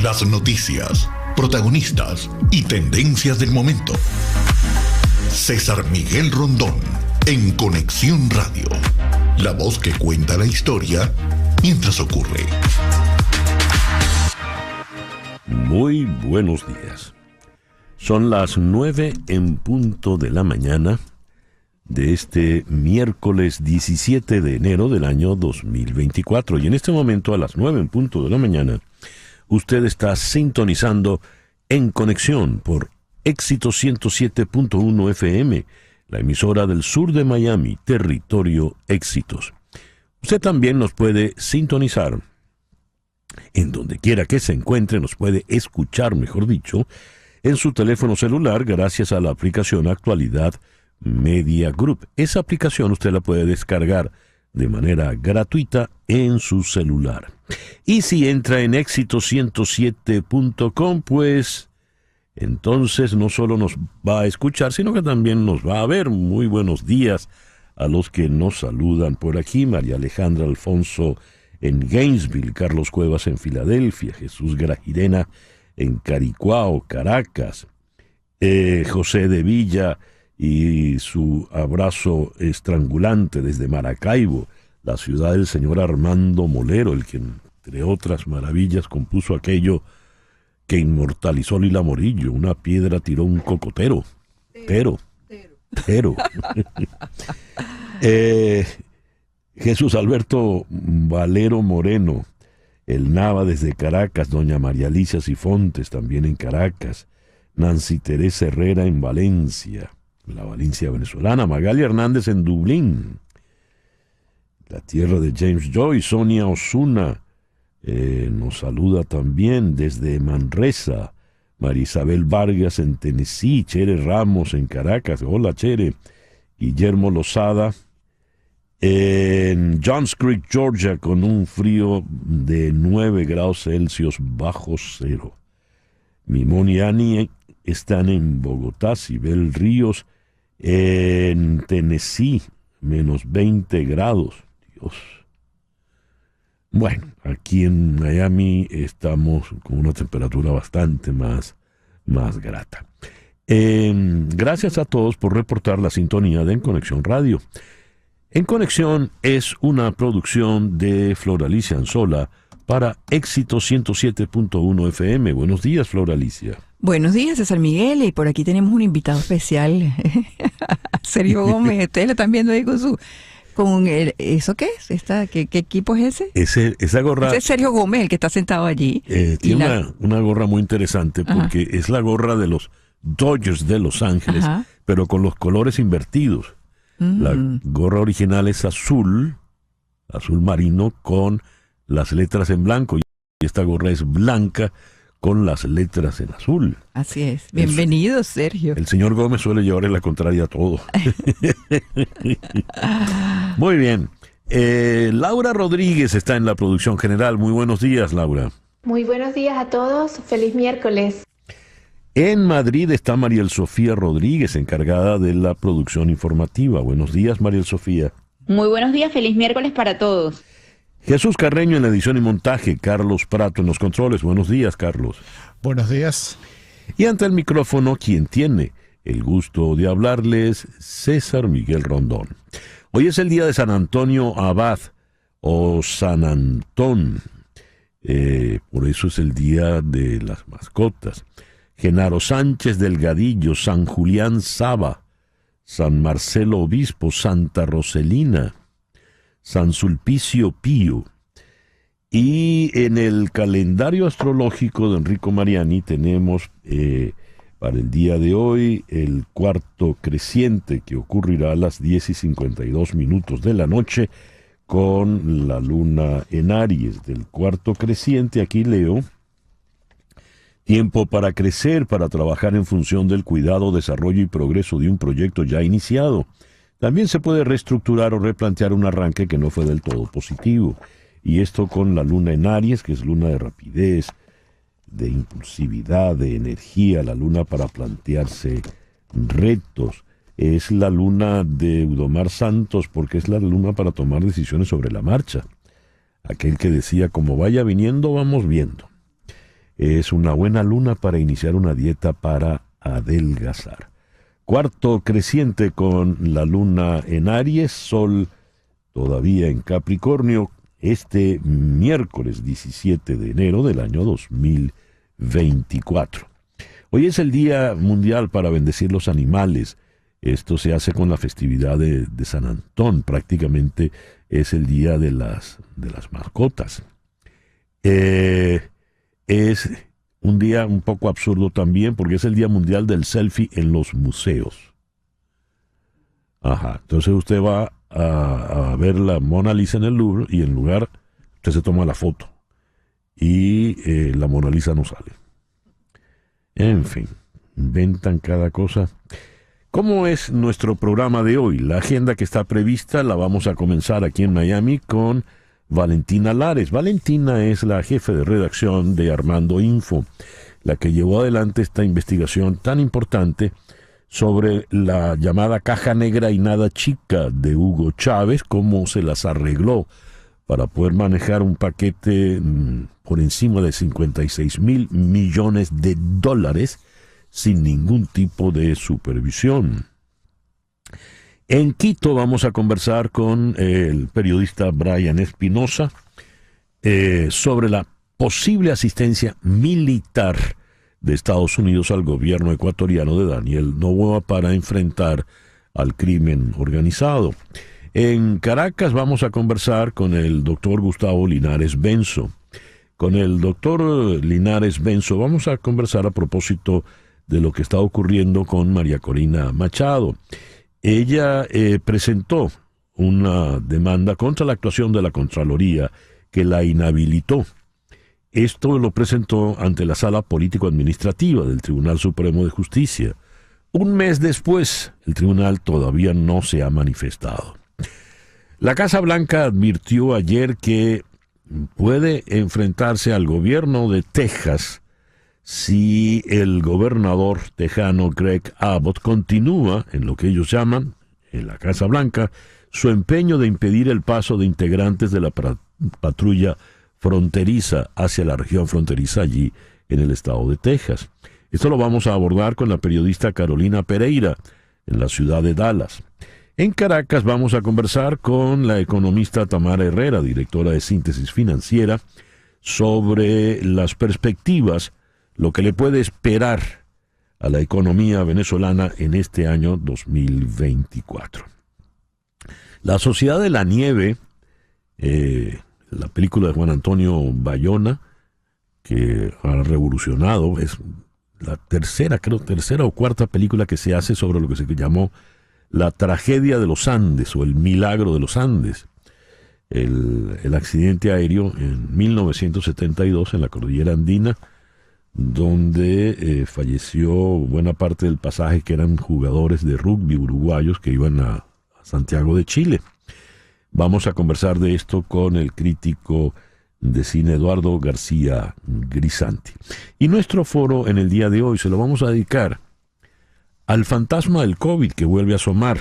Las noticias, protagonistas y tendencias del momento. César Miguel Rondón, en Conexión Radio. La voz que cuenta la historia mientras ocurre. Muy buenos días. Son las 9 en punto de la mañana de este miércoles 17 de enero del año 2024. Y en este momento, a las 9 en punto de la mañana, usted está sintonizando En Conexión por Éxito 107.1 FM, la emisora del sur de Miami, territorio Éxitos. Usted también nos puede sintonizar en donde quiera que se encuentre, nos puede escuchar, mejor dicho, en su teléfono celular gracias a la aplicación Actualidad Media Group. Esa aplicación usted la puede descargar de manera gratuita en su celular. Y si entra en éxito107.com, pues entonces no solo nos va a escuchar, sino que también nos va a ver. Muy buenos días a los que nos saludan por aquí. María Alejandra Alfonso en Gainesville, Carlos Cuevas en Filadelfia, Jesús Grajirena en Caricuao, Caracas, José de Villa y su abrazo estrangulante desde Maracaibo, la ciudad del señor Armando Molero, el que entre otras maravillas compuso aquello que inmortalizó Lila Morillo: una piedra tiró un cocotero. Pero. Jesús Alberto Valero Moreno, el Nava desde Caracas, doña María Alicia Cifontes también en Caracas, Nancy Teresa Herrera en Valencia, la Valencia venezolana, Magali Hernández en Dublín, la tierra de James Joyce, Sonia Osuna nos saluda también desde Manresa, María Isabel Vargas en Tennessee, Chere Ramos en Caracas, hola Chere, Guillermo Lozada en Johns Creek, Georgia, con un frío de 9 grados Celsius bajo cero. Mimón y Ani están en Bogotá, Sibel Ríos en Tennessee, menos 20 grados. Dios. Bueno, aquí en Miami estamos con una temperatura bastante más grata. Gracias a todos por reportar la sintonía de En Conexión Radio. En Conexión es una producción de Flor Alicia Anzola para Éxito 107.1 FM. Buenos días, Flor Alicia. Buenos días, César Miguel, y por aquí tenemos un invitado especial, Sergio Gómez. Ustedes lo están viendo ahí ¿eso qué es? ¿Qué equipo es ese? Esa gorra... Ese es Sergio Gómez, el que está sentado allí. Tiene una gorra muy interesante porque Ajá. es la gorra de los Dodgers de Los Ángeles, Ajá. pero con los colores invertidos. La gorra original es azul marino con las letras en blanco, y esta gorra es blanca con las letras en azul. Así es. Bienvenido, Sergio. El señor Gómez suele llevarle la contraria a todo. Muy bien. Laura Rodríguez está en la producción general. Muy buenos días, Laura. Muy buenos días a todos. Feliz miércoles. En Madrid está Mariel Sofía Rodríguez, encargada de la producción informativa. Buenos días, Mariel Sofía. Muy buenos días, feliz miércoles para todos. Jesús Carreño en la edición y montaje, Carlos Prato en los controles. Buenos días, Carlos. Buenos días. Y ante el micrófono, quien tiene el gusto de hablarles, César Miguel Rondón. Hoy es el día de San Antonio Abad, o San Antón. Por eso es el día de las mascotas. Genaro Sánchez Delgadillo, San Julián Saba, San Marcelo Obispo, Santa Roselina, San Sulpicio Pío. Y en el calendario astrológico de Enrico Mariani tenemos para el día de hoy el cuarto creciente, que ocurrirá a las 10:52 de la noche con la luna en Aries. Del cuarto creciente aquí leo: tiempo para crecer, para trabajar en función del cuidado, desarrollo y progreso de un proyecto ya iniciado. También se puede reestructurar o replantear un arranque que no fue del todo positivo. Y esto con la luna en Aries, que es luna de rapidez, de impulsividad, de energía, la luna para plantearse retos. Es la luna de Eudomar Santos, porque es la luna para tomar decisiones sobre la marcha. Aquel que decía, como vaya viniendo, vamos viendo. Es una buena luna para iniciar una dieta para adelgazar. Cuarto creciente con la luna en Aries, Sol todavía en Capricornio, este miércoles 17 de enero del año 2024. Hoy es el Día Mundial para bendecir los animales. Esto se hace con la festividad de San Antón. Prácticamente es el día de las mascotas. Es un día un poco absurdo también porque es el Día Mundial del Selfie en los museos. Ajá, entonces usted va a ver la Mona Lisa en el Louvre y en lugar usted se toma la foto y la Mona Lisa no sale. En fin, inventan cada cosa. ¿Cómo es nuestro programa de hoy? La agenda que está prevista la vamos a comenzar aquí en Miami con Valentina Lares. Valentina es la jefe de redacción de Armando Info, la que llevó adelante esta investigación tan importante sobre la llamada caja negra y nada chica de Hugo Chávez, cómo se las arregló para poder manejar un paquete por encima de $56,000 millones sin ningún tipo de supervisión. En Quito vamos a conversar con el periodista Brian Espinosa sobre la posible asistencia militar de Estados Unidos al gobierno ecuatoriano de Daniel Noboa para enfrentar al crimen organizado. En Caracas vamos a conversar con el doctor Gustavo Linares Benzo. Con el doctor Linares Benzo vamos a conversar a propósito de lo que está ocurriendo con María Corina Machado. Ella presentó una demanda contra la actuación de la Contraloría que la inhabilitó. Esto lo presentó ante la Sala Político-Administrativa del Tribunal Supremo de Justicia. Un mes después, el tribunal todavía no se ha manifestado. La Casa Blanca advirtió ayer que puede enfrentarse al gobierno de Texas si el gobernador tejano Greg Abbott continúa en lo que ellos llaman, en la Casa Blanca, su empeño de impedir el paso de integrantes de la patrulla fronteriza hacia la región fronteriza allí en el estado de Texas. Esto lo vamos a abordar con la periodista Carolina Pereira en la ciudad de Dallas. En Caracas vamos a conversar con la economista Tamara Herrera, directora de Síntesis Financiera, sobre las perspectivas, lo que le puede esperar a la economía venezolana en este año 2024. La Sociedad de la Nieve, la película de Juan Antonio Bayona, que ha revolucionado, es la tercera o cuarta película que se hace sobre lo que se llamó la tragedia de los Andes o el milagro de los Andes. El accidente aéreo en 1972 en la cordillera andina, donde falleció buena parte del pasaje, que eran jugadores de rugby uruguayos que iban a Santiago de Chile. Vamos a conversar de esto con el crítico de cine Eduardo García Grisanti. Y nuestro foro en el día de hoy se lo vamos a dedicar al fantasma del COVID que vuelve a asomar.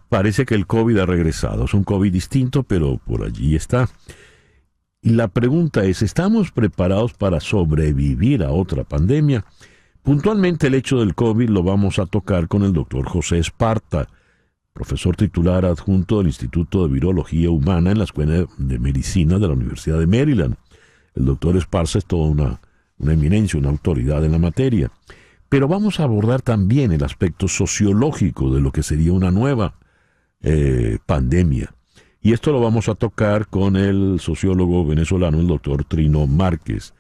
Parece que el COVID ha regresado. Es un COVID distinto, pero por allí está. Y la pregunta es, ¿estamos preparados para sobrevivir a otra pandemia? Puntualmente el hecho del COVID lo vamos a tocar con el doctor José Esparta, profesor titular adjunto del Instituto de Virología Humana en la Escuela de Medicina de la Universidad de Maryland. El doctor Esparta es toda una eminencia, una autoridad en la materia. Pero vamos a abordar también el aspecto sociológico de lo que sería una nueva pandemia. Y esto lo vamos a tocar con el sociólogo venezolano, el doctor Trino Márquez,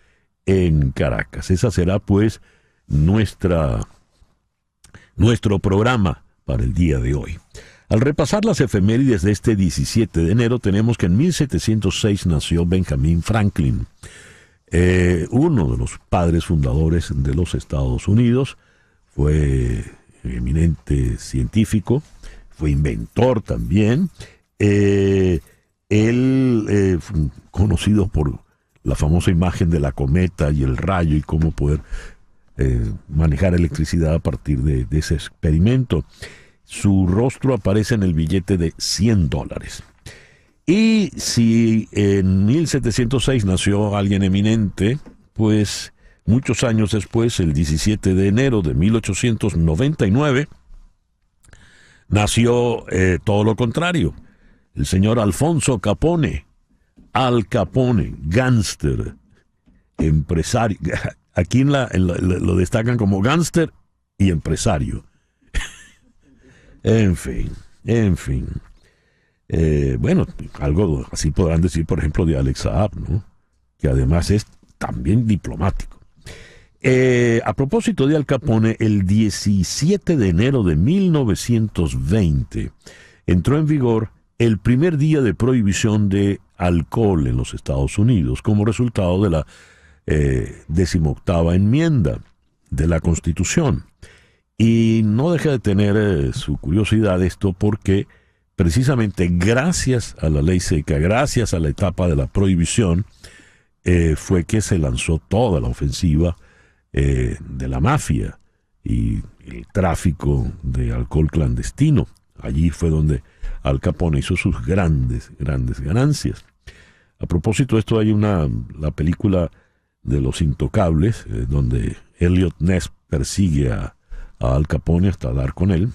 en Caracas. Esa será, pues, nuestro programa para el día de hoy. Al repasar las efemérides de este 17 de enero, tenemos que en 1706 nació Benjamin Franklin, uno de los padres fundadores de los Estados Unidos. Fue eminente científico, fue inventor también. Él, conocido por la famosa imagen de la cometa y el rayo y cómo poder manejar electricidad a partir de ese experimento. Su rostro aparece en el billete de $100. Y si en 1706 nació alguien eminente, pues muchos años después, el 17 de enero de 1899, nació todo lo contrario. El señor Alfonso Capone, Al Capone, gángster, empresario. Aquí lo destacan como gángster y empresario. En fin. Bueno, algo así podrán decir, por ejemplo, de Alex Saab, ¿no? Que además es también diplomático. A propósito de Al Capone, el 17 de enero de 1920 entró en vigor el primer día de prohibición de alcohol en los Estados Unidos como resultado de la 18ª enmienda de la Constitución. Y no deja de tener su curiosidad esto porque precisamente gracias a la ley seca, gracias a la etapa de la prohibición, fue que se lanzó toda la ofensiva de la mafia y el tráfico de alcohol clandestino. Allí fue donde Al Capone hizo sus grandes ganancias. A propósito de esto, hay la película de Los Intocables, donde Eliot Ness persigue a Al Capone hasta dar con él.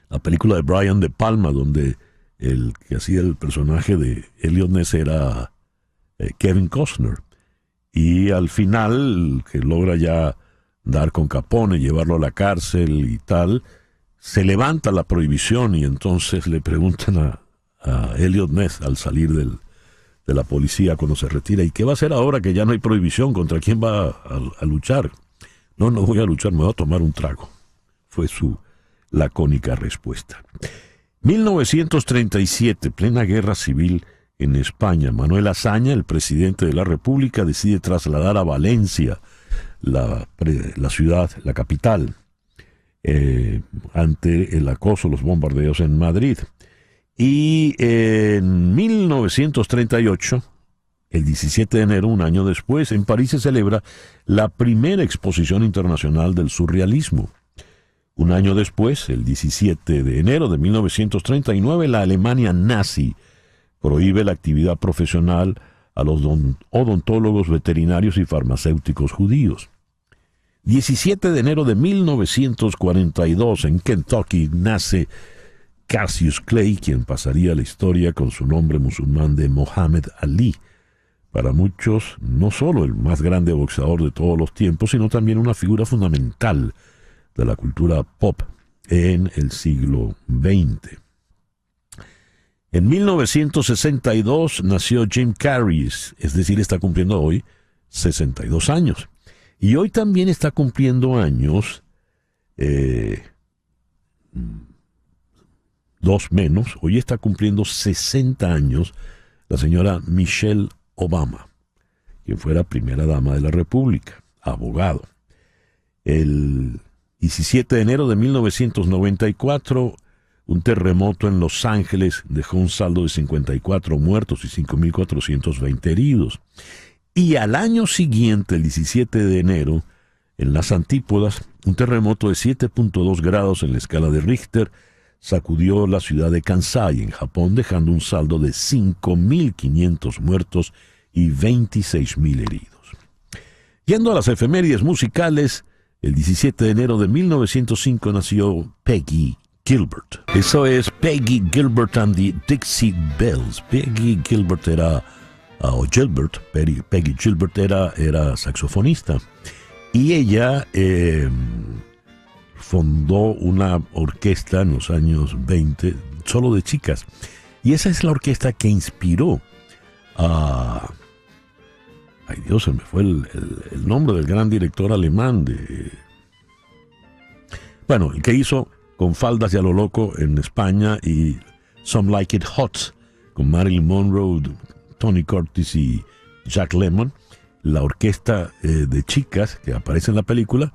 La película de Brian De Palma, donde el que hacía el personaje de Eliot Ness era Kevin Costner. Y al final, que logra ya dar con Capone, llevarlo a la cárcel y tal, se levanta la prohibición y entonces le preguntan a Eliot Ness al salir de la policía cuando se retira, ¿y qué va a hacer ahora que ya no hay prohibición? ¿Contra quién va a luchar? No voy a luchar, me voy a tomar un trago. Fue su lacónica respuesta. 1937, plena guerra civil en España. Manuel Azaña, el presidente de la República, decide trasladar a Valencia, la ciudad, la capital, ante el acoso, los bombardeos en Madrid. Y en 1938, el 17 de enero, un año después, en París se celebra la primera exposición internacional del surrealismo. Un año después, el 17 de enero de 1939, la Alemania nazi prohíbe la actividad profesional a los odontólogos, veterinarios y farmacéuticos judíos. 17 de enero de 1942, en Kentucky, nace Cassius Clay, quien pasaría a la historia con su nombre musulmán de Muhammad Ali. Para muchos, no solo el más grande boxeador de todos los tiempos, sino también una figura fundamental de la cultura pop en el siglo XX. En 1962 nació Jim Carrey, es decir, está cumpliendo hoy 62 años. Y hoy también está cumpliendo años, dos menos, hoy está cumpliendo 60 años la señora Michelle Obama, quien fuera primera dama de la República, abogado. El 17 de enero de 1994, un terremoto en Los Ángeles dejó un saldo de 54 muertos y 5.420 heridos. Y al año siguiente, el 17 de enero, en las Antípodas, un terremoto de 7.2 grados en la escala de Richter sacudió la ciudad de Kansai, en Japón, dejando un saldo de 5.500 muertos y 26.000 heridos. Yendo a las efemérides musicales, el 17 de enero de 1905 nació Peggy Gilbert. Eso es Peggy Gilbert and the Dixie Bells. Peggy Gilbert Peggy Gilbert era saxofonista. Y ella fundó una orquesta en los años 20, solo de chicas. Y esa es la orquesta que inspiró a... Ay Dios, se me fue el nombre del gran director alemán bueno, el que hizo Con faldas y a lo loco en España y Some Like It Hot con Marilyn Monroe, Tony Curtis y Jack Lemmon. La orquesta de chicas que aparece en la película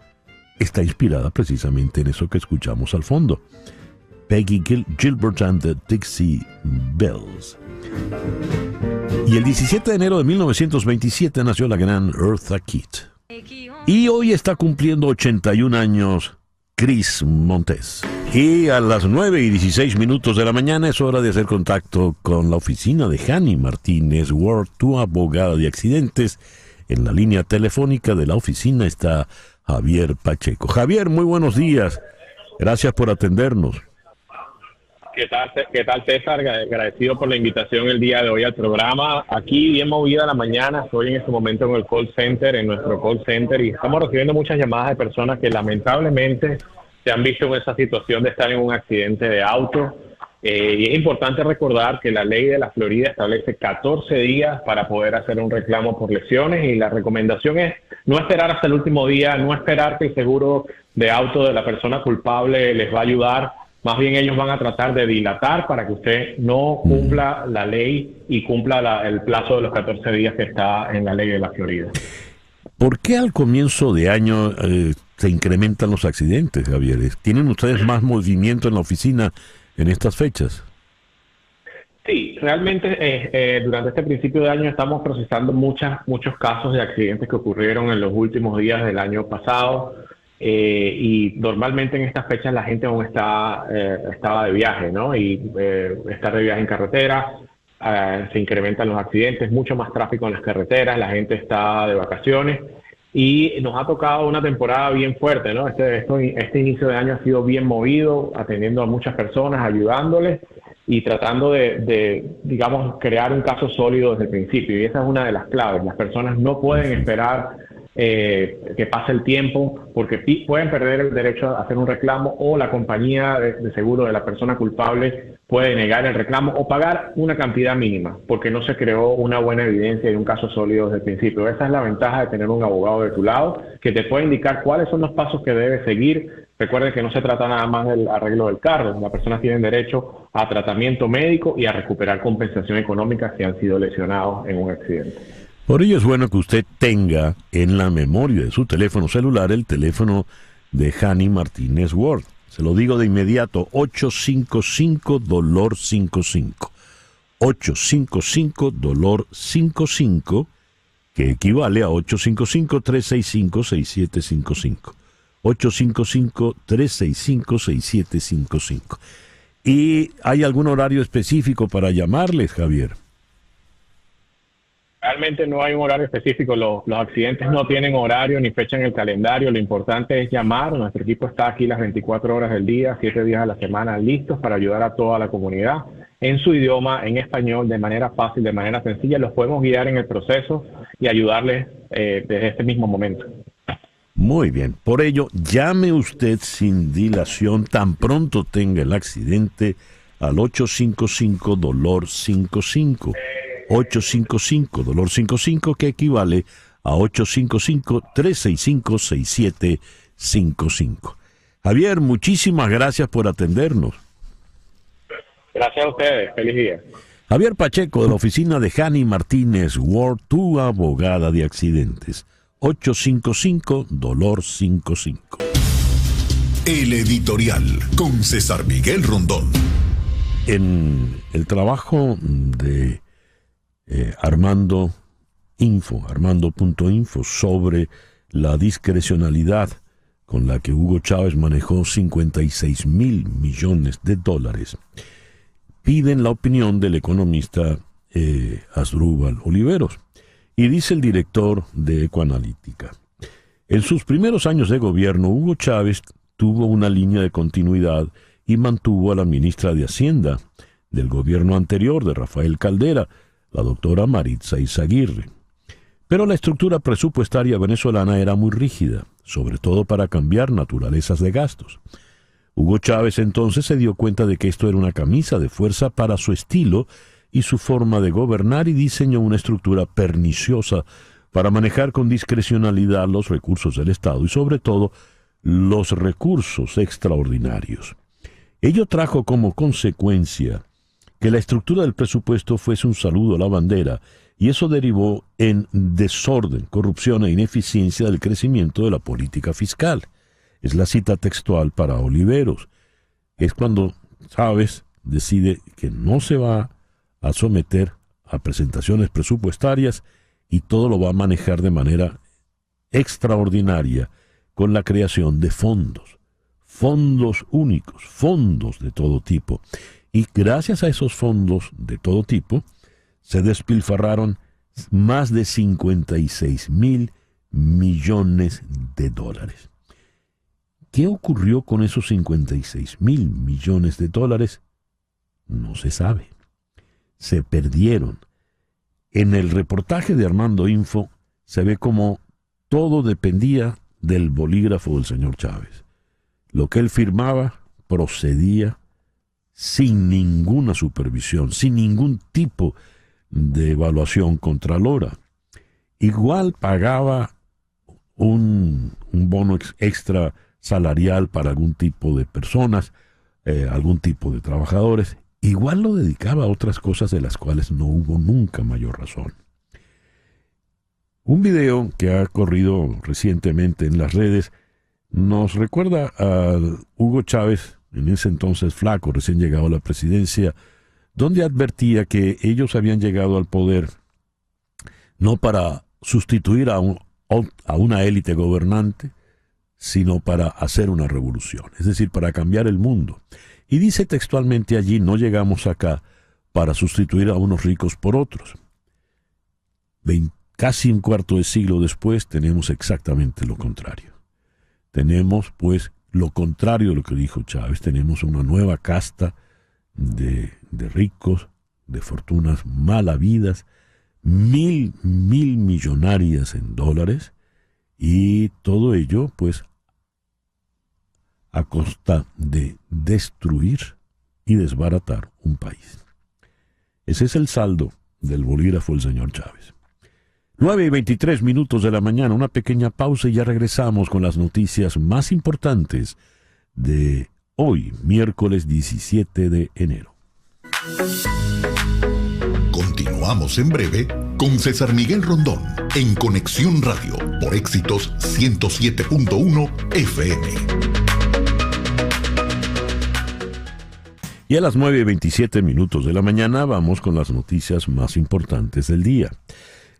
está inspirada precisamente en eso que escuchamos al fondo. Peggy Gilbert and the Dixie Bells. Y el 17 de enero de 1927 nació la gran Eartha Kitt. Y hoy está cumpliendo 81 años Chris Montes. Y a las 9:16 de la mañana es hora de hacer contacto con la oficina de Jani Martínez Ward, tu abogada de accidentes, En la línea telefónica de la oficina está Javier Pacheco. Javier, muy buenos días. Gracias por atendernos. ¿Qué tal, César? Agradecido por la invitación el día de hoy al programa. Aquí bien movida la mañana, estoy en este momento en el call center, en nuestro call center, y estamos recibiendo muchas llamadas de personas que lamentablemente se han visto en esa situación de estar en un accidente de auto. Y es importante recordar que la ley de la Florida establece 14 días para poder hacer un reclamo por lesiones, y la recomendación es no esperar hasta el último día, no esperar que el seguro de auto de la persona culpable les va a ayudar. Más bien ellos van a tratar de dilatar para que usted no cumpla la ley y cumpla el plazo de los 14 días que está en la ley de la Florida. ¿Por qué al comienzo de año se incrementan los accidentes, Javier? ¿Tienen ustedes más movimiento en la oficina en estas fechas? Sí, realmente durante este principio de año estamos procesando muchos casos de accidentes que ocurrieron en los últimos días del año pasado. Y normalmente en estas fechas la gente aún estaba de viaje, ¿no? Y estar de viaje en carretera, se incrementan los accidentes, mucho más tráfico en las carreteras, la gente está de vacaciones y nos ha tocado una temporada bien fuerte, ¿no? Este inicio de año ha sido bien movido, atendiendo a muchas personas, ayudándoles y tratando de, digamos, crear un caso sólido desde el principio. Y esa es una de las claves. Las personas no pueden esperar que pase el tiempo, porque pueden perder el derecho a hacer un reclamo, o la compañía de seguro de la persona culpable puede negar el reclamo o pagar una cantidad mínima porque no se creó una buena evidencia y un caso sólido desde el principio. Esa es la ventaja de tener un abogado de tu lado que te puede indicar cuáles son los pasos que debes seguir. Recuerden que no se trata nada más del arreglo del carro. Las personas tienen derecho a tratamiento médico y a recuperar compensación económica si han sido lesionados en un accidente. Por ello es bueno que usted tenga en la memoria de su teléfono celular el teléfono de Jani Martínez Ward. Se lo digo de inmediato, 855-DOLOR-55. 855-DOLOR-55, que equivale a 855-365-6755. 855-365-6755. ¿Y hay algún horario específico para llamarles, Javier? Realmente no hay un horario específico. Los accidentes no tienen horario ni fecha en el calendario. Lo importante es llamar. Nuestro equipo está aquí las 24 horas del día, 7 días a la semana, listos para ayudar a toda la comunidad en su idioma, en español, de manera fácil, de manera sencilla. Los podemos guiar en el proceso y ayudarles desde este mismo momento. Muy bien. Por ello, llame usted sin dilación tan pronto tenga el accidente al 855-DOLOR-55. 855-DOLOR-55, que equivale a 855-365-6755. Javier, muchísimas gracias por atendernos. Gracias a ustedes. Feliz día. Javier Pacheco, de la oficina de Jani Martínez Ward, tu abogada de accidentes. 855-DOLOR-55. El editorial con César Miguel Rondón. En el trabajo de Armando.info sobre la discrecionalidad con la que Hugo Chávez manejó 56 mil millones de dólares, piden la opinión del economista Asdrúbal Oliveros. Y dice el director de Ecoanalítica: en sus primeros años de gobierno, Hugo Chávez tuvo una línea de continuidad y mantuvo a la ministra de Hacienda del gobierno anterior de Rafael Caldera, la doctora Maritza Izaguirre. Pero la estructura presupuestaria venezolana era muy rígida, sobre todo para cambiar naturalezas de gastos. Hugo Chávez entonces se dio cuenta de que esto era una camisa de fuerza para su estilo y su forma de gobernar, y diseñó una estructura perniciosa para manejar con discrecionalidad los recursos del Estado y sobre todo los recursos extraordinarios. Ello trajo como consecuencia que la estructura del presupuesto fuese un saludo a la bandera, y eso derivó en desorden, corrupción e ineficiencia del crecimiento de la política fiscal. Es la cita textual para Oliveros. Es cuando Chávez decide que no se va a someter a presentaciones presupuestarias y todo lo va a manejar de manera extraordinaria con la creación de fondos únicos, fondos de todo tipo. Y gracias a esos fondos de todo tipo se despilfarraron más de 56,000 millones de dólares. ¿Qué ocurrió con esos 56,000 millones de dólares? No se sabe. Se perdieron. En el reportaje de Armando Info se ve como todo dependía del bolígrafo del señor Chávez. Lo que él firmaba procedía sin ninguna supervisión, sin ningún tipo de evaluación contralora. Igual pagaba un bono extra salarial para algún tipo de personas, algún tipo de trabajadores. Igual lo dedicaba a otras cosas de las cuales no hubo nunca mayor razón. Un video que ha corrido recientemente en las redes nos recuerda a Hugo Chávez, en ese entonces flaco, recién llegado a la presidencia, donde advertía que ellos habían llegado al poder no para sustituir a una élite gobernante, sino para hacer una revolución, es decir, para cambiar el mundo. Y dice textualmente allí: no llegamos acá para sustituir a unos ricos por otros. Casi un cuarto de siglo después tenemos exactamente lo contrario. Tenemos, pues, lo contrario de lo que dijo Chávez. Tenemos una nueva casta de ricos, de fortunas mal habidas, mil millonarias en dólares, y todo ello, pues, a costa de destruir y desbaratar un país. Ese es el saldo del bolígrafo del señor Chávez. 9:23 de la mañana, una pequeña pausa y ya regresamos con las noticias más importantes de hoy, miércoles 17 de enero. Continuamos en breve con César Miguel Rondón en Conexión Radio por Éxitos 107.1 FM. Y a las 9:27 de la mañana vamos con las noticias más importantes del día.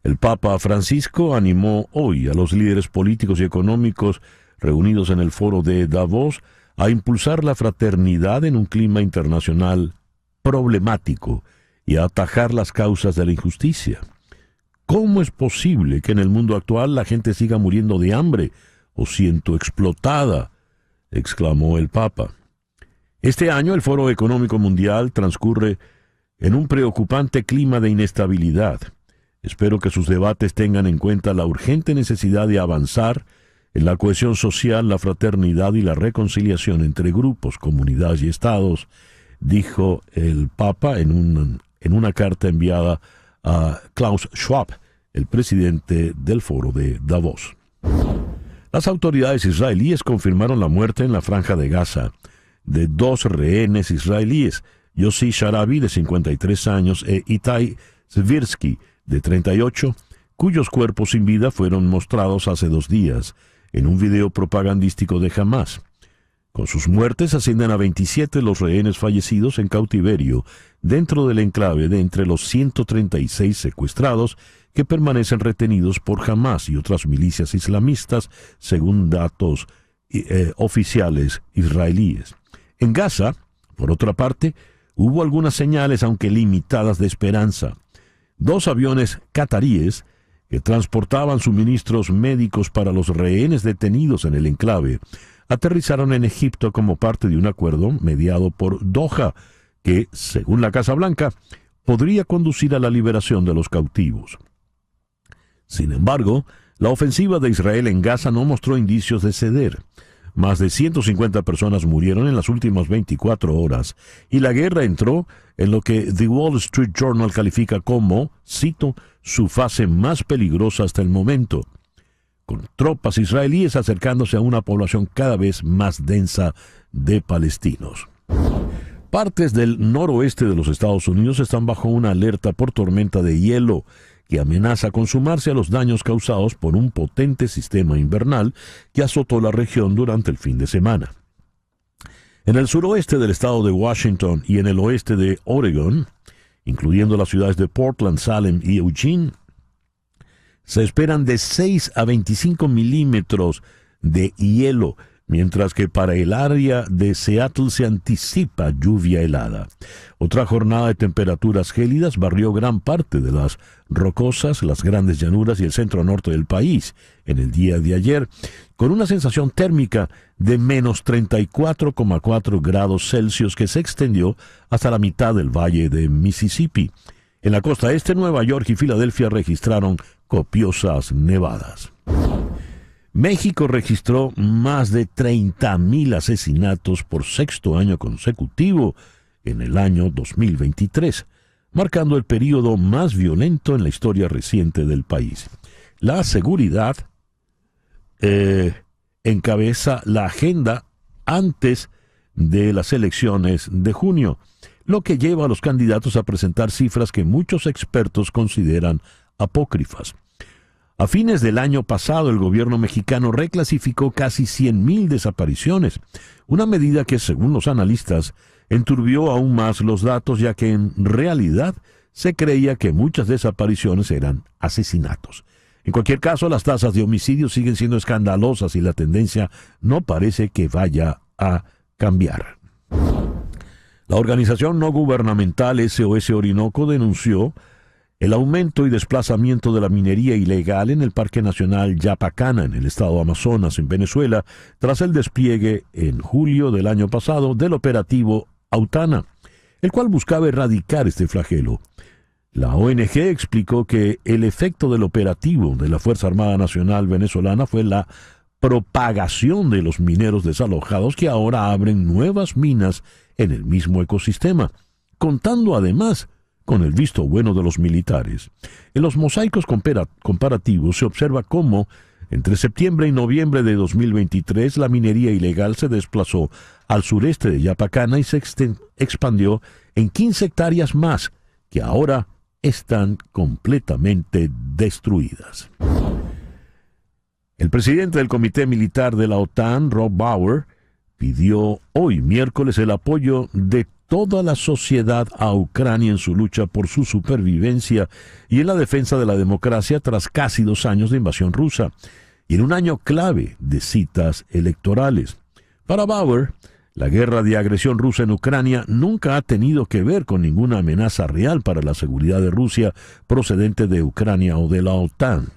El Papa Francisco animó hoy a los líderes políticos y económicos reunidos en el foro de Davos a impulsar la fraternidad en un clima internacional problemático y a atajar las causas de la injusticia. ¿Cómo es posible que en el mundo actual la gente siga muriendo de hambre o siendo explotada?, exclamó el Papa. Este año el Foro Económico Mundial transcurre en un preocupante clima de inestabilidad. Espero que sus debates tengan en cuenta la urgente necesidad de avanzar en la cohesión social, la fraternidad y la reconciliación entre grupos, comunidades y estados, dijo el Papa en una carta enviada a Klaus Schwab, el presidente del Foro de Davos. Las autoridades israelíes confirmaron la muerte en la Franja de Gaza de 2 rehenes israelíes, Yossi Sharabi, de 53 años, e Itai Svirsky, de 38, cuyos cuerpos sin vida fueron mostrados hace 2 días en un video propagandístico de Hamás. Con sus muertes ascienden a 27 los rehenes fallecidos en cautiverio dentro del enclave de entre los 136 secuestrados que permanecen retenidos por Hamás y otras milicias islamistas, según datos oficiales israelíes. En Gaza, por otra parte, hubo algunas señales, aunque limitadas, de esperanza. 2 aviones cataríes que transportaban suministros médicos para los rehenes detenidos en el enclave aterrizaron en Egipto como parte de un acuerdo mediado por Doha que, según la Casa Blanca, podría conducir a la liberación de los cautivos. Sin embargo, la ofensiva de Israel en Gaza no mostró indicios de ceder. Más de 150 personas murieron en las últimas 24 horas y la guerra entró en lo que The Wall Street Journal califica como, cito, su fase más peligrosa hasta el momento, con tropas israelíes acercándose a una población cada vez más densa de palestinos. Partes del noroeste de los Estados Unidos están bajo una alerta por tormenta de hielo que amenaza con sumarse a los daños causados por un potente sistema invernal que azotó la región durante el fin de semana. En el suroeste del estado de Washington y en el oeste de Oregon, incluyendo las ciudades de Portland, Salem y Eugene, se esperan de 6 a 25 milímetros de hielo, mientras que para el área de Seattle se anticipa lluvia helada. Otra jornada de temperaturas gélidas barrió gran parte de las rocosas, las grandes llanuras y el centro norte del país en el día de ayer, con una sensación térmica de menos 34,4 grados Celsius que se extendió hasta la mitad del valle de Mississippi. En la costa este, Nueva York y Filadelfia registraron copiosas nevadas. México registró más de 30,000 asesinatos por sexto año consecutivo en el año 2023, marcando el período más violento en la historia reciente del país. La seguridad encabeza la agenda antes de las elecciones de junio, lo que lleva a los candidatos a presentar cifras que muchos expertos consideran apócrifas. A fines del año pasado, el gobierno mexicano reclasificó casi 100,000 desapariciones, una medida que, según los analistas, enturbió aún más los datos, ya que en realidad se creía que muchas desapariciones eran asesinatos. En cualquier caso, las tasas de homicidios siguen siendo escandalosas y la tendencia no parece que vaya a cambiar. La organización no gubernamental SOS Orinoco denunció el aumento y desplazamiento de la minería ilegal en el Parque Nacional Yapacana, en el estado Amazonas, en Venezuela, tras el despliegue en julio del año pasado del operativo Autana, el cual buscaba erradicar este flagelo. La ONG explicó que el efecto del operativo de la Fuerza Armada Nacional venezolana fue la propagación de los mineros desalojados que ahora abren nuevas minas en el mismo ecosistema, contando además con el visto bueno de los militares. En los mosaicos comparativos se observa cómo, entre septiembre y noviembre de 2023, la minería ilegal se desplazó al sureste de Yapacana y se expandió en 15 hectáreas más, que ahora están completamente destruidas. El presidente del Comité Militar de la OTAN, Rob Bauer, pidió hoy miércoles el apoyo de toda la sociedad a Ucrania en su lucha por su supervivencia y en la defensa de la democracia tras casi 2 años de invasión rusa, y en un año clave de citas electorales. Para Bauer, la guerra de agresión rusa en Ucrania nunca ha tenido que ver con ninguna amenaza real para la seguridad de Rusia procedente de Ucrania o de la OTAN.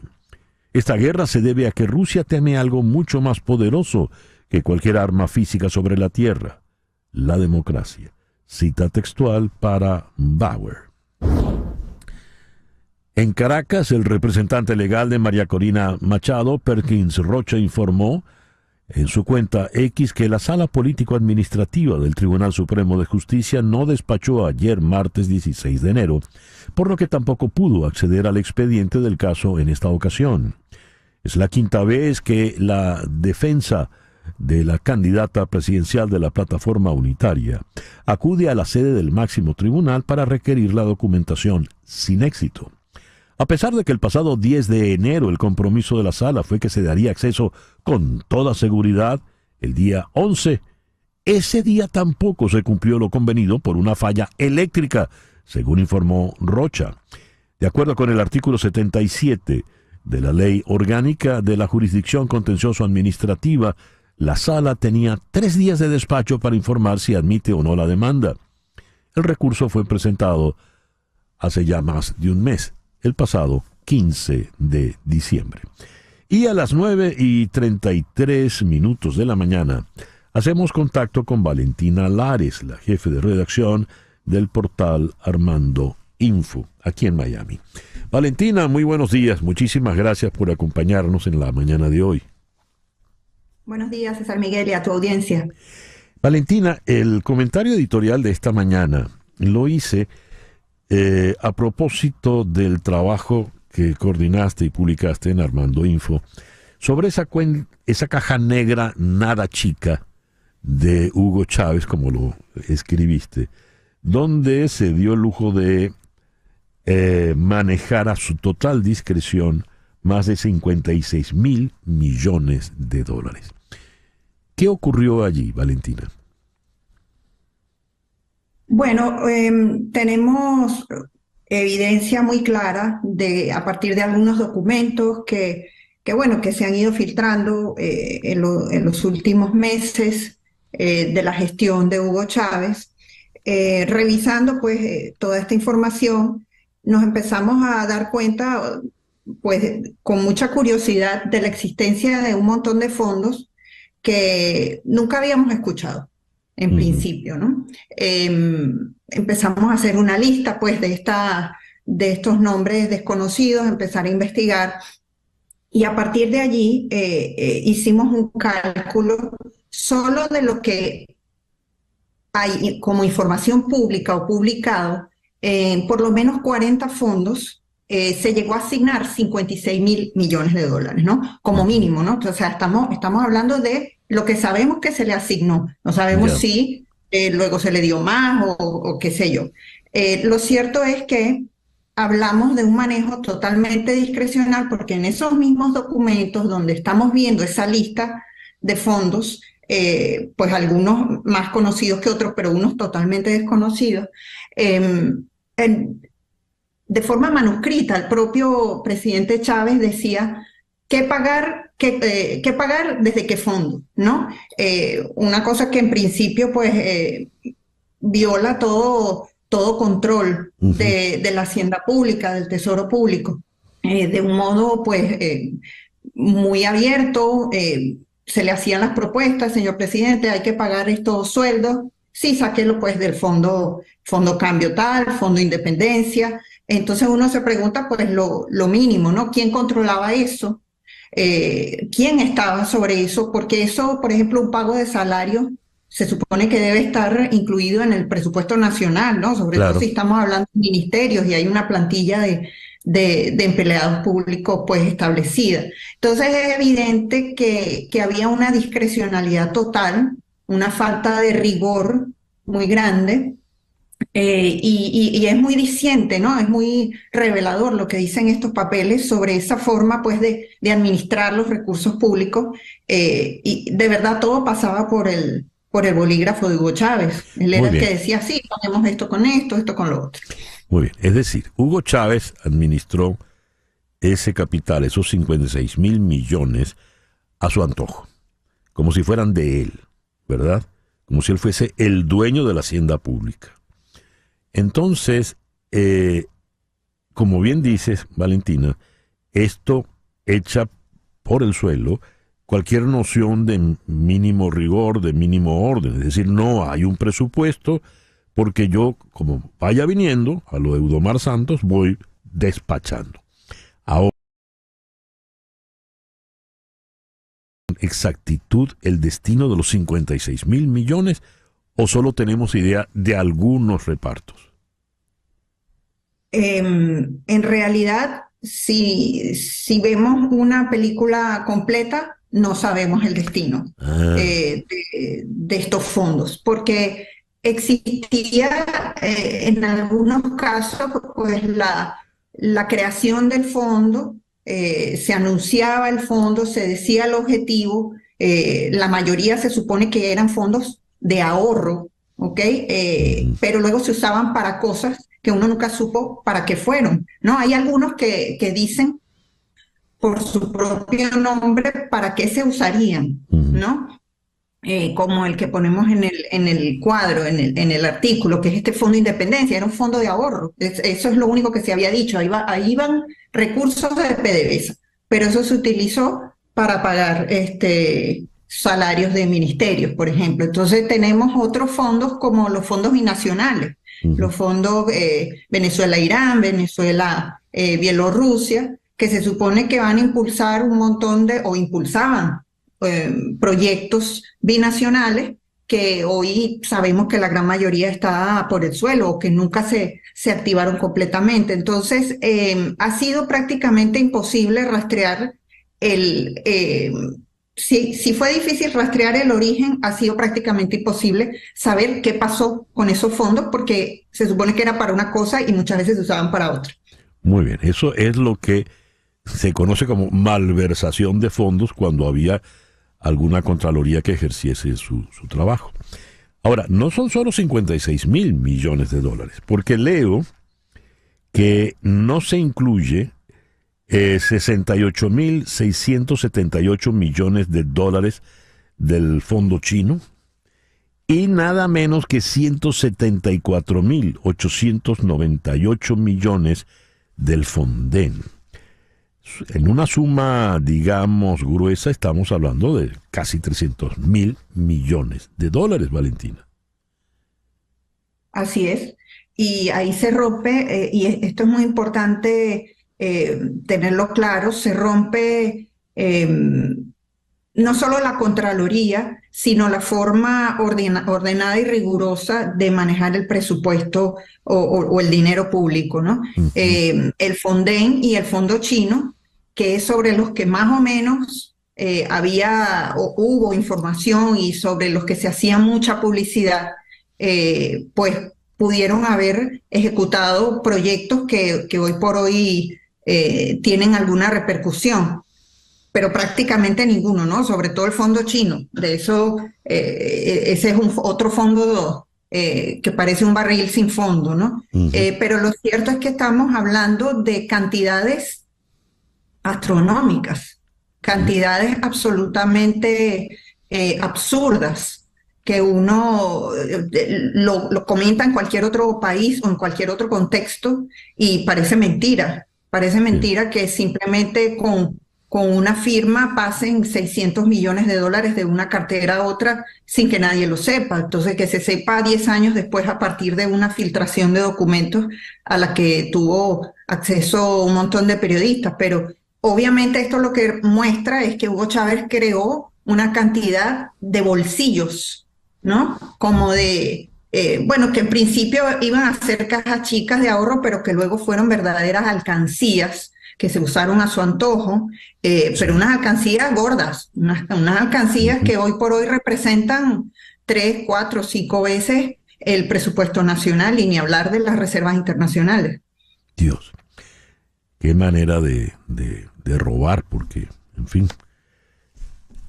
Esta guerra se debe a que Rusia teme algo mucho más poderoso que cualquier arma física sobre la tierra: la democracia. Cita textual para Bauer. En Caracas, el representante legal de María Corina Machado, Perkins Rocha, informó en su cuenta X que la Sala Político-Administrativa del Tribunal Supremo de Justicia no despachó ayer martes 16 de enero, por lo que tampoco pudo acceder al expediente del caso en esta ocasión. Es la quinta vez que la defensa de la candidata presidencial de la Plataforma Unitaria acude a la sede del máximo tribunal para requerir la documentación, sin éxito. A pesar de que el pasado 10 de enero el compromiso de la sala fue que se daría acceso con toda seguridad, el día 11, ese día tampoco se cumplió lo convenido por una falla eléctrica, según informó Rocha. De acuerdo con el artículo 77 de la Ley Orgánica de la Jurisdicción Contencioso Administrativa, la sala tenía 3 días de despacho para informar si admite o no la demanda. El recurso fue presentado hace ya más de un mes, el pasado 15 de diciembre. Y a las 9:33 de la mañana hacemos contacto con Valentina Lares, la jefe de redacción del portal Armando Info, aquí en Miami. Valentina, muy buenos días. Muchísimas gracias por acompañarnos en la mañana de hoy. Buenos días, César Miguel, y a tu audiencia. Valentina, el comentario editorial de esta mañana lo hice a propósito del trabajo que coordinaste y publicaste en Armando Info sobre esa caja negra nada chica de Hugo Chávez, como lo escribiste, donde se dio el lujo de manejar a su total discreción más de 56,000 millones de dólares. ¿Qué ocurrió allí, Valentina? Bueno, tenemos evidencia muy clara a partir de algunos documentos que bueno, que se han ido filtrando en los últimos meses de la gestión de Hugo Chávez. Revisando pues toda esta información, nos empezamos a dar cuenta, pues con mucha curiosidad, de la existencia de un montón de fondos que nunca habíamos escuchado en principio, ¿no? Empezamos a hacer una lista pues de estos nombres desconocidos, empezar a investigar, y a partir de allí hicimos un cálculo solo de lo que hay como información pública o publicado. Por lo menos 40 fondos se llegó a asignar 56.000 millones de dólares, ¿no? Como mínimo, ¿no? O sea, estamos hablando de lo que sabemos que se le asignó. No sabemos si luego se le dio más o qué sé yo. Lo cierto es que hablamos de un manejo totalmente discrecional, porque en esos mismos documentos donde estamos viendo esa lista de fondos, pues algunos más conocidos que otros, pero unos totalmente desconocidos, de forma manuscrita, el propio presidente Chávez decía qué pagar desde qué fondo, ¿no? Una cosa que en principio pues viola todo control de la hacienda pública, del tesoro público, de un modo pues muy abierto. Se le hacían las propuestas: señor presidente, hay que pagar estos sueldos, sí, sáquelo pues del fondo cambio tal, fondo independencia. Entonces uno se pregunta pues lo mínimo, ¿no? ¿Quién controlaba eso? ¿Quién estaba sobre eso? Porque eso, por ejemplo, un pago de salario se supone que debe estar incluido en el presupuesto nacional, ¿no? Sobre todo si estamos hablando de ministerios y hay una plantilla de empleados públicos pues establecida. Entonces es evidente que había una discrecionalidad total, una falta de rigor muy grande, y es muy diciente, ¿no? Es muy revelador lo que dicen estos papeles sobre esa forma pues de administrar los recursos públicos, y de verdad todo pasaba por el bolígrafo de Hugo Chávez. Él era el que decía: sí, ponemos esto con lo otro. Muy bien, es decir, Hugo Chávez administró ese capital, esos 56.000 millones, a su antojo, como si fueran de él, ¿verdad? Como si él fuese el dueño de la hacienda pública. Entonces, como bien dices, Valentina, esto echa por el suelo cualquier noción de mínimo rigor, de mínimo orden. Es decir, no hay un presupuesto, porque yo, como vaya viniendo, a lo de Eudomar Santos, voy despachando. Ahora, ¿exactitud el destino de los 56.000 millones o solo tenemos idea de algunos repartos? En realidad, si vemos una película completa, no sabemos el destino de estos fondos, porque existía en algunos casos pues la creación del fondo, se anunciaba el fondo, se decía el objetivo, la mayoría se supone que eran fondos de ahorro, ¿ok? Pero luego se usaban para cosas que uno nunca supo para qué fueron, ¿no? Hay algunos que dicen por su propio nombre para qué se usarían, ¿no? Como el que ponemos en el cuadro, en el artículo, que es este Fondo de Independencia, era un fondo de ahorro. Eso es lo único que se había dicho. Ahí iban recursos de PDVSA, pero eso se utilizó para pagar salarios de ministerios, por ejemplo. Entonces tenemos otros fondos como los fondos binacionales, los fondos Venezuela-Irán, Venezuela-Bielorrusia, que se supone que van a impulsar un montón o impulsaban proyectos binacionales que hoy sabemos que la gran mayoría está por el suelo o que nunca se activaron completamente. Entonces, ha sido prácticamente imposible rastrear si fue difícil rastrear el origen, ha sido prácticamente imposible saber qué pasó con esos fondos, porque se supone que era para una cosa y muchas veces se usaban para otra. Muy bien, eso es lo que se conoce como malversación de fondos cuando había alguna contraloría que ejerciese su trabajo. Ahora, no son solo 56.000 millones de dólares, porque leo que no se incluye $68.678 millones del fondo chino y nada menos que 174.898 millones del Fonden. En una suma, digamos, gruesa, estamos hablando de casi $300.000 millones, Valentina. Así es. Y ahí se rompe, y esto es muy importante tenerlo claro, se rompe no solo la Contraloría, sino la forma ordenada y rigurosa de manejar el presupuesto o el dinero público, ¿no? Uh-huh. El Fonden y el Fondo Chino, que es sobre los que más o menos hubo información y sobre los que se hacía mucha publicidad, pues pudieron haber ejecutado proyectos que hoy por hoy tienen alguna repercusión, pero prácticamente ninguno, ¿no? Sobre todo el Fondo Chino. De eso, ese es otro fondo que parece un barril sin fondo, ¿no? Uh-huh. Pero lo cierto es que estamos hablando de cantidades astronómicas, cantidades absolutamente absurdas, que uno lo comenta en cualquier otro país o en cualquier otro contexto y parece mentira que simplemente con una firma pasen $600 millones de una cartera a otra sin que nadie lo sepa. Entonces, que se sepa 10 años después a partir de una filtración de documentos a la que tuvo acceso un montón de periodistas. Pero obviamente esto lo que muestra es que Hugo Chávez creó una cantidad de bolsillos, ¿no? Como de, que en principio iban a ser cajas chicas de ahorro, pero que luego fueron verdaderas alcancías que se usaron a su antojo, pero unas alcancías gordas, unas alcancías que hoy por hoy representan 3, 4, 5 veces el presupuesto nacional, y ni hablar de las reservas internacionales. Dios, qué manera de robar, porque, en fin.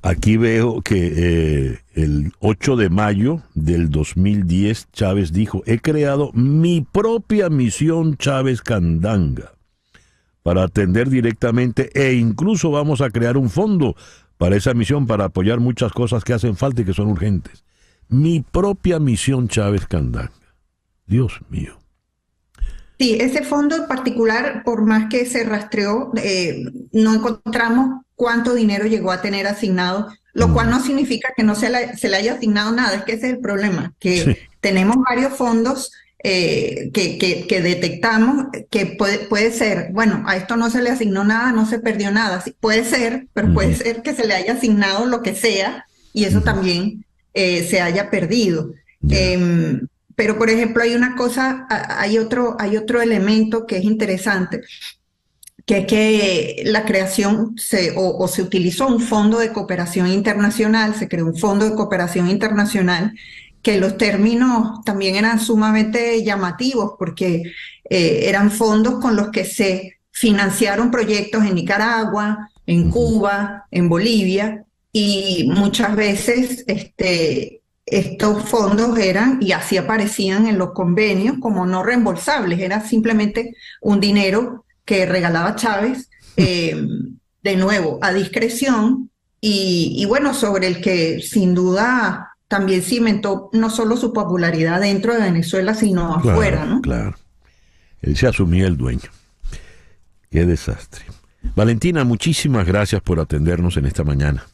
Aquí veo que el 8 de mayo del 2010 Chávez dijo: he creado mi propia misión Chávez Candanga para atender directamente, e incluso vamos a crear un fondo para esa misión para apoyar muchas cosas que hacen falta y que son urgentes. Mi propia misión Chávez Candanga. Dios mío. Sí, ese fondo en particular, por más que se rastreó, no encontramos cuánto dinero llegó a tener asignado, lo cual no significa que no se le haya asignado nada. Es que ese es el problema, que sí, tenemos varios fondos que detectamos que puede ser, bueno, a esto no se le asignó nada, no se perdió nada. Sí, puede ser, pero puede ser que se le haya asignado lo que sea y eso también se haya perdido. Pero, por ejemplo, hay una cosa, hay otro elemento que es interesante, que es que la creación se utilizó un fondo de cooperación internacional, se creó un fondo de cooperación internacional, que los términos también eran sumamente llamativos, porque eran fondos con los que se financiaron proyectos en Nicaragua, en Cuba, en Bolivia, y muchas veces estos fondos eran, y así aparecían en los convenios, como no reembolsables, era simplemente un dinero que regalaba Chávez, de nuevo, a discreción, y bueno, sobre el que sin duda también cimentó no solo su popularidad dentro de Venezuela, sino afuera, ¿no? Claro, él se asumía el dueño. Qué desastre. Valentina, muchísimas gracias por atendernos en esta mañana.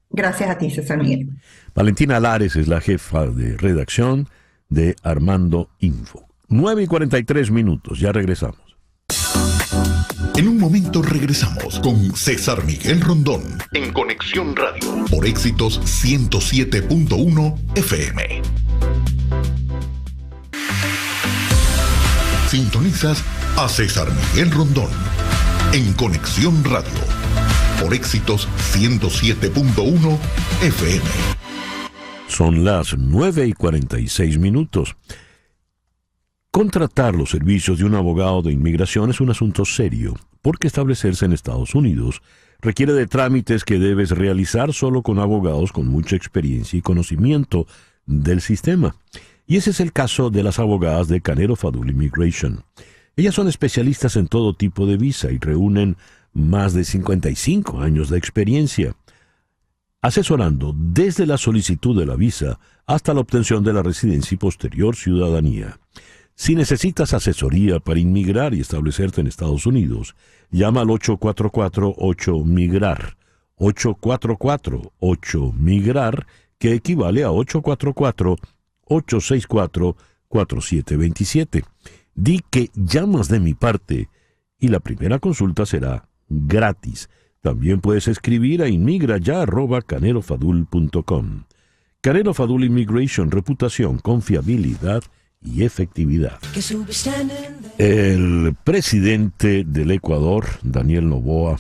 Gracias a ti, César Miguel. Valentina Lares es la jefa de redacción de Armando Info. 9:43, ya regresamos. En un momento regresamos con César Miguel Rondón en Conexión Radio por Éxitos 107.1 FM. Sintonizas a César Miguel Rondón en Conexión Radio por Éxitos 107.1 FM. Son las 9:46. Contratar los servicios de un abogado de inmigración es un asunto serio, porque establecerse en Estados Unidos requiere de trámites que debes realizar solo con abogados con mucha experiencia y conocimiento del sistema. Y ese es el caso de las abogadas de Canero Fadul Immigration. Ellas son especialistas en todo tipo de visa y reúnen más de 55 años de experiencia, asesorando desde la solicitud de la visa hasta la obtención de la residencia y posterior ciudadanía. Si necesitas asesoría para inmigrar y establecerte en Estados Unidos, llama al 844-8MIGRAR, 844-8MIGRAR, que equivale a 844-864-4727. Di que llamas de mi parte y la primera consulta será gratis. También puedes escribir a inmigraya@canelofadul.com. Canelo Fadul Immigration, reputación, confiabilidad y efectividad. El presidente del Ecuador, Daniel Noboa,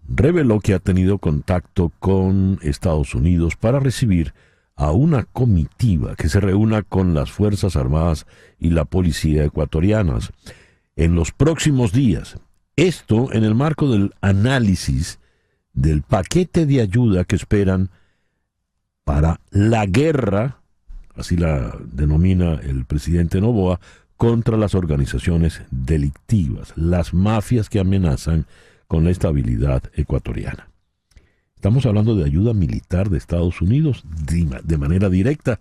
reveló que ha tenido contacto con Estados Unidos para recibir a una comitiva que se reúna con las Fuerzas Armadas y la Policía ecuatorianas en los próximos días. Esto en el marco del análisis del paquete de ayuda que esperan para la guerra, así la denomina el presidente Noboa, contra las organizaciones delictivas, las mafias que amenazan con la estabilidad ecuatoriana. Estamos hablando de ayuda militar de Estados Unidos de manera directa.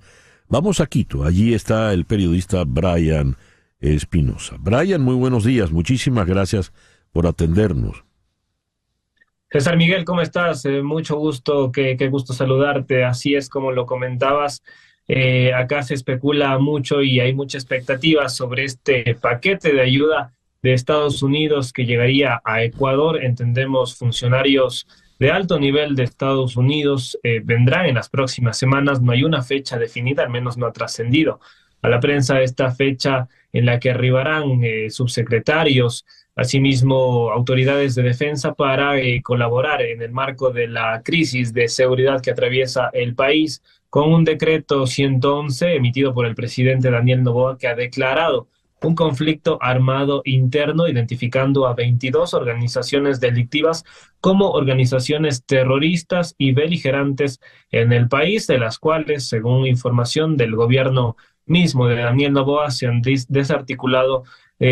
Vamos a Quito, allí está el periodista Brian Espinosa. Brian, muy buenos días, muchísimas gracias por atendernos. César Miguel, ¿cómo estás? Mucho gusto, qué gusto saludarte. Así es como lo comentabas, acá se especula mucho y hay mucha expectativa sobre este paquete de ayuda de Estados Unidos que llegaría a Ecuador. Entendemos funcionarios de alto nivel de Estados Unidos vendrán en las próximas semanas. No hay una fecha definida, al menos no ha trascendido a la prensa esta fecha en la que arribarán subsecretarios, asimismo autoridades de defensa para colaborar en el marco de la crisis de seguridad que atraviesa el país, con un decreto 111 emitido por el presidente Daniel Noboa, que ha declarado un conflicto armado interno, identificando a 22 organizaciones delictivas como organizaciones terroristas y beligerantes en el país, de las cuales, según información del gobierno mismo de Daniel Noboa, se han desarticulado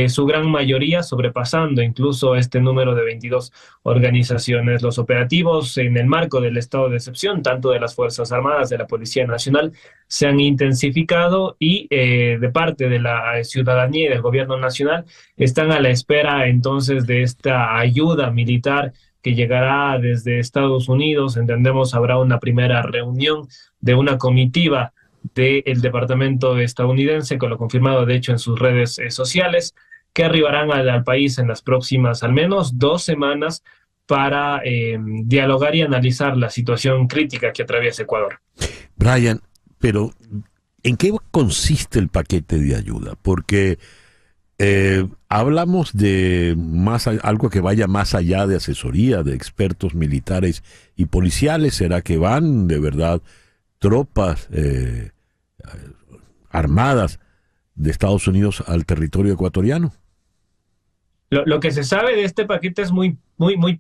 su gran mayoría, sobrepasando incluso este número de 22 organizaciones. Los operativos en el marco del estado de excepción, tanto de las Fuerzas Armadas, de la Policía Nacional, se han intensificado y de parte de la ciudadanía y del gobierno nacional están a la espera entonces de esta ayuda militar que llegará desde Estados Unidos. Entendemos habrá una primera reunión de una comitiva del departamento estadounidense, con lo confirmado de hecho en sus redes sociales, que arribarán al país en las próximas al menos 2 semanas para dialogar y analizar la situación crítica que atraviesa Ecuador. Brian, pero ¿en qué consiste el paquete de ayuda? Porque hablamos de algo que vaya más allá de asesoría de expertos militares y policiales. ¿Será que van de verdad tropas armadas de Estados Unidos al territorio ecuatoriano? Lo que se sabe de este paquete es muy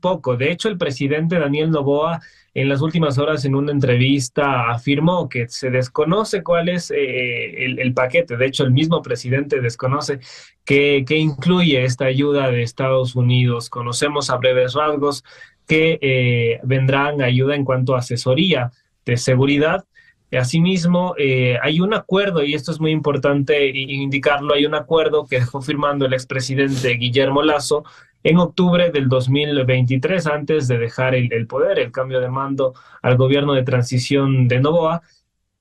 poco. De hecho, el presidente Daniel Noboa en las últimas horas en una entrevista afirmó que se desconoce cuál es el paquete. De hecho, el mismo presidente desconoce qué incluye esta ayuda de Estados Unidos. Conocemos a breves rasgos que vendrán ayuda en cuanto a asesoría de seguridad. Asimismo, hay un acuerdo, y esto es muy importante indicarlo, hay un acuerdo que dejó firmando el expresidente Guillermo Lasso en octubre del 2023, antes de dejar el poder, el cambio de mando al gobierno de transición de Noboa.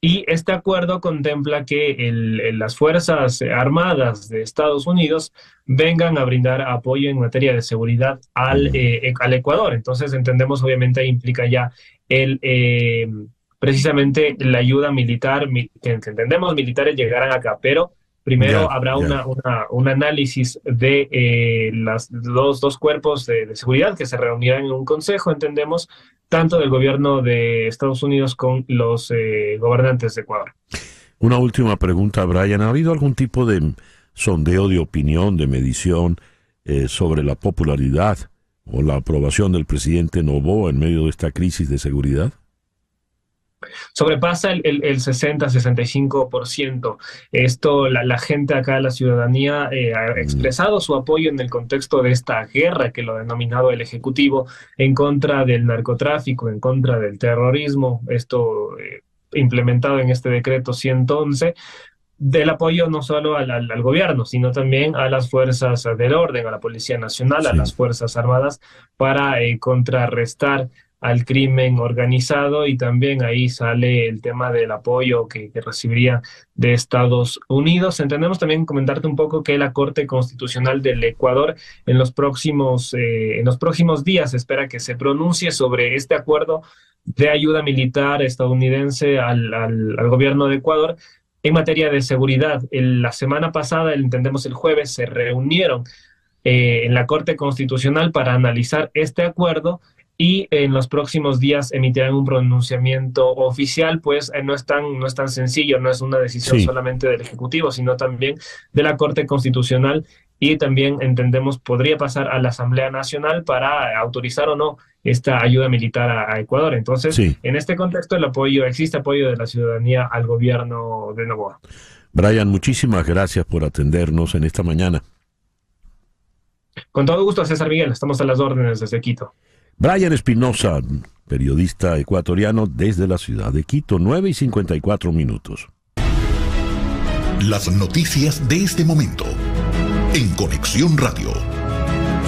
Y este acuerdo contempla que las Fuerzas Armadas de Estados Unidos vengan a brindar apoyo en materia de seguridad al Ecuador. Entonces, entendemos, obviamente, implica ya precisamente la ayuda militar, que entendemos militares llegarán acá, pero primero habrá un análisis de los dos cuerpos de seguridad que se reunirán en un consejo, entendemos, tanto del gobierno de Estados Unidos con los gobernantes de Ecuador. Una última pregunta, Brian. ¿Ha habido algún tipo de sondeo de opinión, de medición sobre la popularidad o la aprobación del presidente Noboa en medio de esta crisis de seguridad? Sobrepasa el 60-65%. Esto, la gente acá, la ciudadanía, ha expresado su apoyo en el contexto de esta guerra, que lo ha denominado el Ejecutivo, en contra del narcotráfico, en contra del terrorismo, esto implementado en este decreto 111, del apoyo no solo al gobierno, sino también a las fuerzas del orden, a la Policía Nacional, a las Fuerzas Armadas, para contrarrestar al crimen organizado, y también ahí sale el tema del apoyo que recibiría de Estados Unidos. Entendemos también, comentarte un poco, que la Corte Constitucional del Ecuador en los próximos días espera que se pronuncie sobre este acuerdo de ayuda militar estadounidense al gobierno de Ecuador en materia de seguridad. La semana pasada, entendemos el jueves, se reunieron en la Corte Constitucional para analizar este acuerdo, y en los próximos días emitirán un pronunciamiento oficial. Pues no es tan sencillo, no es una decisión solamente del Ejecutivo, sino también de la Corte Constitucional, y también, entendemos, podría pasar a la Asamblea Nacional para autorizar o no esta ayuda militar a Ecuador. Entonces, en este contexto, existe apoyo de la ciudadanía al gobierno de Noboa. Brian, muchísimas gracias por atendernos en esta mañana. Con todo gusto, César Miguel, estamos a las órdenes desde Quito. Brian Espinosa, periodista ecuatoriano desde la ciudad de Quito, 9:54. Las noticias de este momento en Conexión Radio.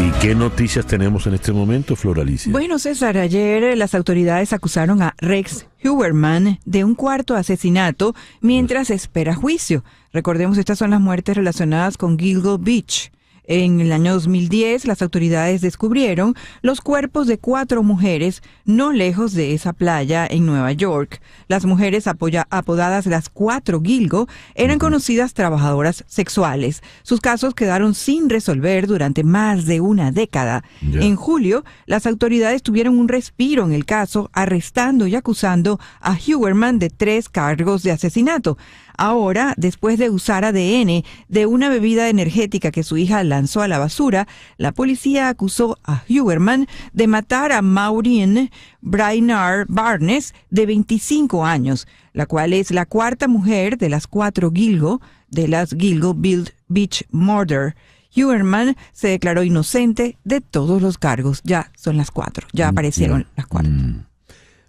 ¿Y qué noticias tenemos en este momento, Flor Alicia? Bueno, César, ayer las autoridades acusaron a Rex Heuermann de un cuarto asesinato mientras espera juicio. Recordemos, estas son las muertes relacionadas con Gilgo Beach. En el año 2010, las autoridades descubrieron los cuerpos de 4 mujeres no lejos de esa playa en Nueva York. Las mujeres, apodadas las 4 Gilgo, eran conocidas trabajadoras sexuales. Sus casos quedaron sin resolver durante más de una década. En julio, las autoridades tuvieron un respiro en el caso, arrestando y acusando a Heuermann de 3 cargos de asesinato. Ahora, después de usar ADN de una bebida energética que su hija lanzó a la basura, la policía acusó a Heuermann de matar a Maureen Brainard Barnes, de 25 años, la cual es la 4ª mujer de las 4 Gilgo de las Gilgo Beach Murder. Heuermann se declaró inocente de todos los cargos. Ya son las 4, ya aparecieron las 4.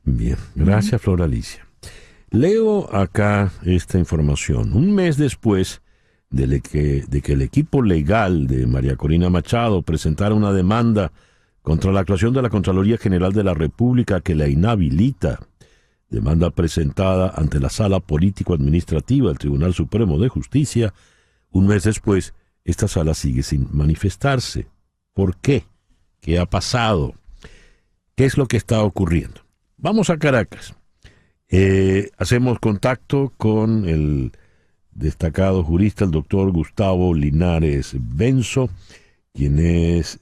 Bien, gracias, Flor Alicia. Leo acá esta información. Un mes después de que el equipo legal de María Corina Machado presentara una demanda contra la actuación de la Contraloría General de la República que la inhabilita, demanda presentada ante la Sala Político-Administrativa del Tribunal Supremo de Justicia, un mes después, esta sala sigue sin manifestarse. ¿Por qué? ¿Qué ha pasado? ¿Qué es lo que está ocurriendo? Vamos a Caracas. Hacemos contacto con el destacado jurista, el doctor Gustavo Linares Benzo, quien es